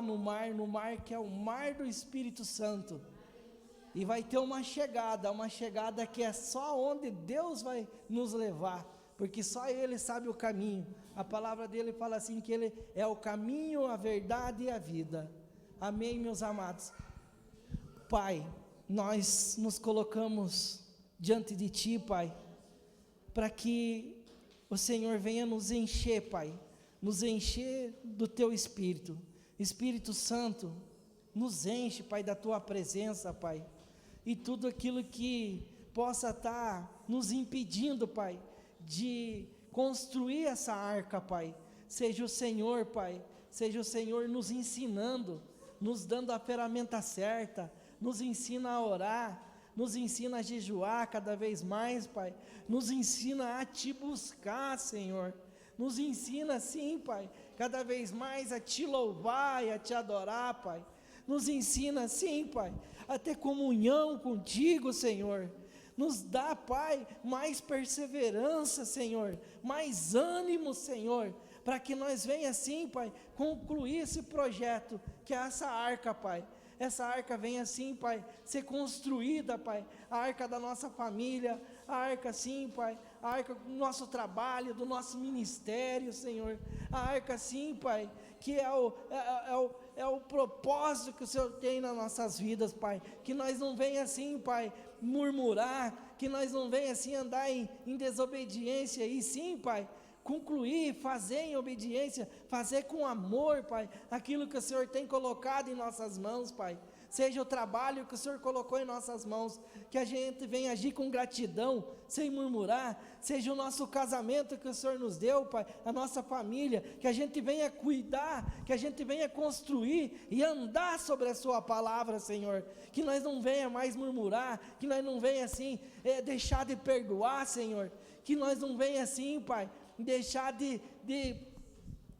no mar que é o mar do Espírito Santo, e vai ter uma chegada que é só onde Deus vai nos levar, porque só Ele sabe o caminho. A palavra dele fala assim, que Ele é o caminho, a verdade e a vida. Amém, meus amados? Pai, nós nos colocamos diante de Ti, Pai, para que o Senhor venha nos encher, Pai, nos encher do Teu Espírito. Espírito Santo, nos enche, Pai, da Tua presença, Pai, e tudo aquilo que possa estar nos impedindo, Pai, de construir essa arca, Pai, seja o Senhor, Pai, seja o Senhor nos ensinando, nos dando a ferramenta certa, nos ensina a orar, nos ensina a jejuar cada vez mais, Pai, nos ensina a Te buscar, Senhor, nos ensina sim, Pai, cada vez mais a Te louvar e a Te adorar, Pai, Nos ensina, sim, Pai, a ter comunhão contigo, Senhor. Nos dá, Pai, mais perseverança, Senhor, mais ânimo, Senhor, para que nós venha, sim, Pai, concluir esse projeto, que é essa arca, Pai. Essa arca venha, sim, Pai, ser construída, Pai, a arca da nossa família, a arca, sim, Pai, a arca do nosso trabalho, do nosso ministério, Senhor, a arca, sim, Pai, que é o propósito que o Senhor tem nas nossas vidas, Pai, que nós não venha assim, Pai, murmurar, que nós não venha assim andar em desobediência, e sim, Pai, concluir, fazer em obediência, fazer com amor, Pai, aquilo que o Senhor tem colocado em nossas mãos, Pai. Seja o trabalho que o Senhor colocou em nossas mãos, que a gente venha agir com gratidão, sem murmurar. Seja o nosso casamento que o Senhor nos deu, Pai, a nossa família, que a gente venha cuidar, que a gente venha construir e andar sobre a Sua palavra, Senhor. Que nós não venha mais murmurar, que nós não venha assim, deixar de perdoar, Senhor. Que nós não venha assim, Pai, deixar de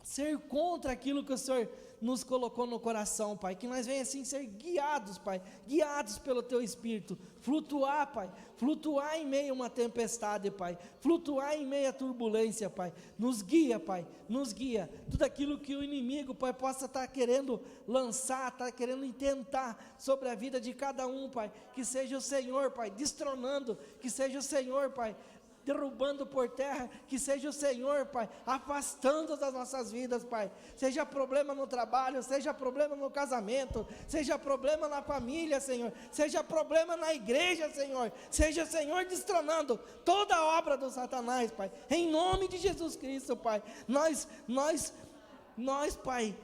ser contra aquilo que o Senhor nos colocou no coração, Pai, que nós venhamos assim ser guiados, Pai, guiados pelo Teu Espírito, flutuar, Pai, flutuar em meio a uma tempestade, Pai, flutuar em meio a turbulência, Pai, nos guia, Pai, nos guia, tudo aquilo que o inimigo, Pai, possa estar querendo lançar, estar querendo intentar sobre a vida de cada um, Pai, que seja o Senhor, Pai, destronando, que seja o Senhor, Pai, derrubando por terra, que seja o Senhor, Pai, afastando das nossas vidas, Pai, seja problema no trabalho, seja problema no casamento, seja problema na família, Senhor, seja problema na igreja, Senhor, seja, Senhor, destronando toda a obra do Satanás, Pai, em nome de Jesus Cristo, Pai, nós, Pai,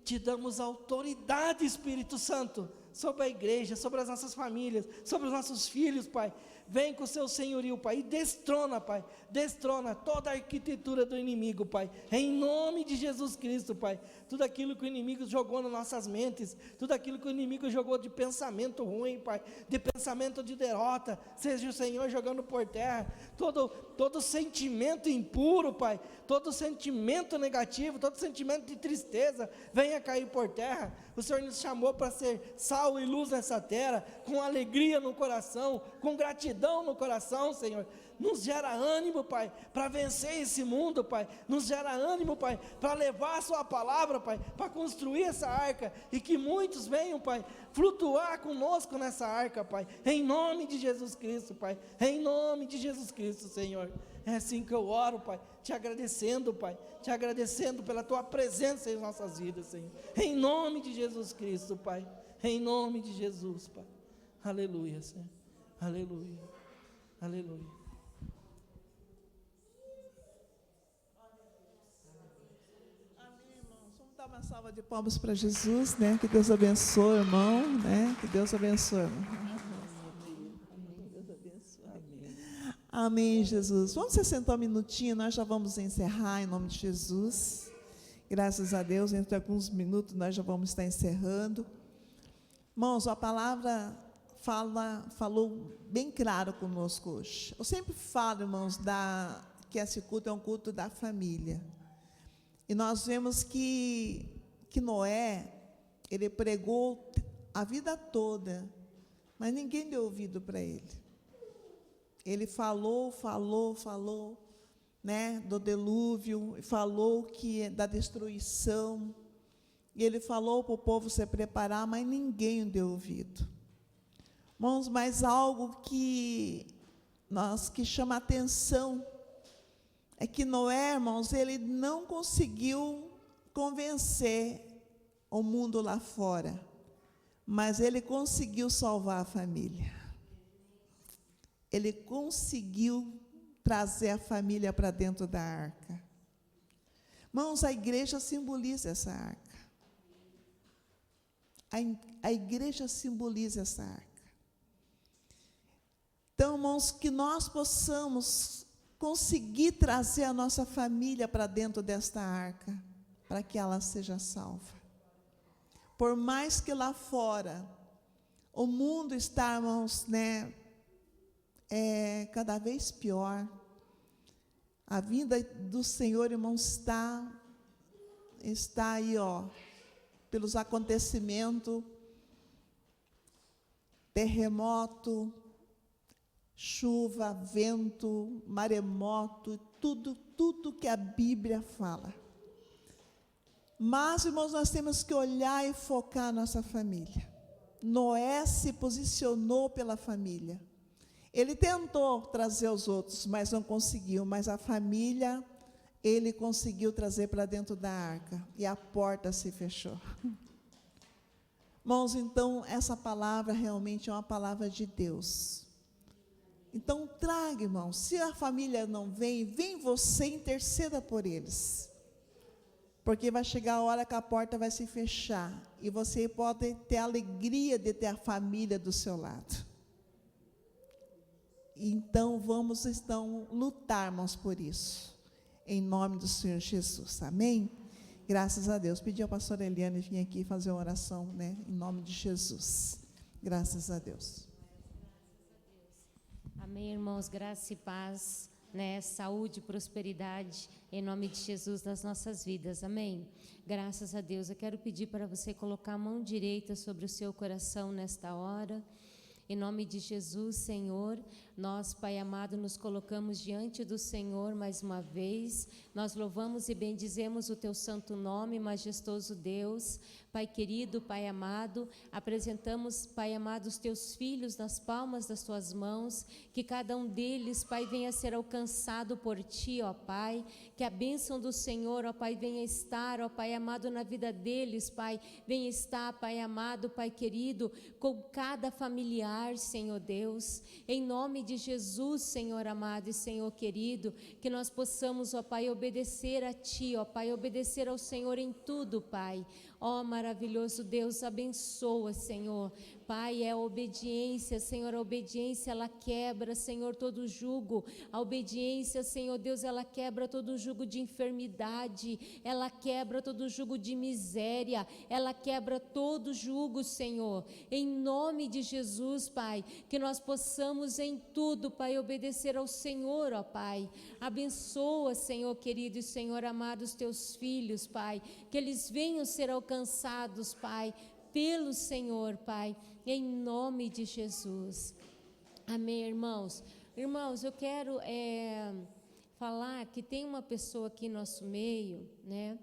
te damos autoridade, Espírito Santo, sobre a igreja, sobre as nossas famílias, sobre os nossos filhos, Pai. Vem com o seu senhorio, Pai, e destrona, Pai, destrona toda a arquitetura do inimigo, Pai, em nome de Jesus Cristo, Pai, tudo aquilo que o inimigo jogou nas nossas mentes, tudo aquilo que o inimigo jogou de pensamento ruim, Pai, de pensamento de derrota, seja o Senhor jogando por terra, todo sentimento impuro, Pai, todo sentimento negativo, todo sentimento de tristeza, venha cair por terra. O Senhor nos chamou para ser sal e luz nessa terra, com alegria no coração, com gratidão no coração, Senhor. Nos gera ânimo, Pai, para vencer esse mundo, Pai. Nos gera ânimo, Pai, para levar a Sua palavra, Pai, para construir essa arca, e que muitos venham, Pai, flutuar conosco nessa arca, Pai, em nome de Jesus Cristo, Pai, em nome de Jesus Cristo, Senhor. É assim que eu oro, Pai, te agradecendo, Pai, te agradecendo pela Tua presença em nossas vidas, Senhor, em nome de Jesus Cristo, Pai, em nome de Jesus, Pai, aleluia, Senhor, aleluia, aleluia. Amém, irmãos, vamos dar uma salva de palmas para Jesus, né, que Deus abençoe, irmão, né, que Deus abençoe, irmão. Amém, Jesus. Vamos se sentar um minutinho, nós já vamos encerrar em nome de Jesus. Graças a Deus, dentro de alguns minutos nós já vamos estar encerrando. Irmãos, a palavra falou bem claro conosco hoje. Eu sempre falo, irmãos, que esse culto é um culto da família. E nós vemos que Noé, ele pregou a vida toda, mas ninguém deu ouvido para ele. Ele falou, né, do dilúvio, falou da destruição, e ele falou para o povo se preparar, mas ninguém deu ouvido. Irmãos, mas algo que chama a atenção é que Noé, irmãos, ele não conseguiu convencer o mundo lá fora, mas ele conseguiu salvar a família. Ele conseguiu trazer a família para dentro da arca. Irmãos, a igreja simboliza essa arca. A igreja simboliza essa arca. Então, irmãos, que nós possamos conseguir trazer a nossa família para dentro desta arca, para que ela seja salva. Por mais que lá fora o mundo está, irmãos, né, cada vez pior. A vinda do Senhor, irmãos, está aí, pelos acontecimentos, terremoto, chuva, vento, maremoto, tudo que a Bíblia fala. Mas, irmãos, nós temos que olhar e focar a nossa família. Noé se posicionou pela família. Ele tentou trazer os outros, mas não conseguiu. Mas a família, ele conseguiu trazer para dentro da arca. E a porta se fechou. Irmãos, então, essa palavra realmente é uma palavra de Deus. Então, traga, irmãos. Se a família não vem, vem você e interceda por eles. Porque vai chegar a hora que a porta vai se fechar. E você pode ter a alegria de ter a família do seu lado. Então, vamos lutarmos por isso. Em nome do Senhor Jesus. Amém? Graças a Deus. Pedi ao pastor Eliane vir aqui fazer uma oração, né? Em nome de Jesus. Graças a Deus. Amém, irmãos. Graça e paz, né? Saúde e prosperidade, em nome de Jesus, nas nossas vidas. Amém? Graças a Deus. Eu quero pedir para você colocar a mão direita sobre o seu coração nesta hora. Em nome de Jesus, Senhor, nós, Pai amado, nos colocamos diante do Senhor mais uma vez. Nós louvamos e bendizemos o Teu santo nome, majestoso Deus. Pai querido, Pai amado, apresentamos, Pai amado, os Teus filhos nas palmas das Tuas mãos, que cada um deles, Pai, venha a ser alcançado por Ti, ó Pai, que a bênção do Senhor, ó Pai, venha estar, ó Pai amado, na vida deles, Pai, venha estar, Pai amado, Pai querido, com cada familiar, Senhor Deus, em nome de Jesus, Senhor amado e Senhor querido, que nós possamos, ó Pai, obedecer a Ti, ó Pai, obedecer ao Senhor em tudo, Pai. Ó maravilhoso Deus, abençoa, Senhor. Pai, é a obediência, Senhor, a obediência, ela quebra, Senhor, todo jugo. A obediência, Senhor Deus, ela quebra todo jugo de enfermidade, ela quebra todo jugo de miséria, ela quebra todo jugo, Senhor. Em nome de Jesus, Pai, que nós possamos em tudo, Pai, obedecer ao Senhor, ó Pai. Abençoa, Senhor querido e Senhor amado, os Teus filhos, Pai, que eles venham ser alcançados, Pai, pelo Senhor, Pai, em nome de Jesus. Amém, irmãos. Irmãos, eu quero falar que tem uma pessoa aqui em nosso meio, né?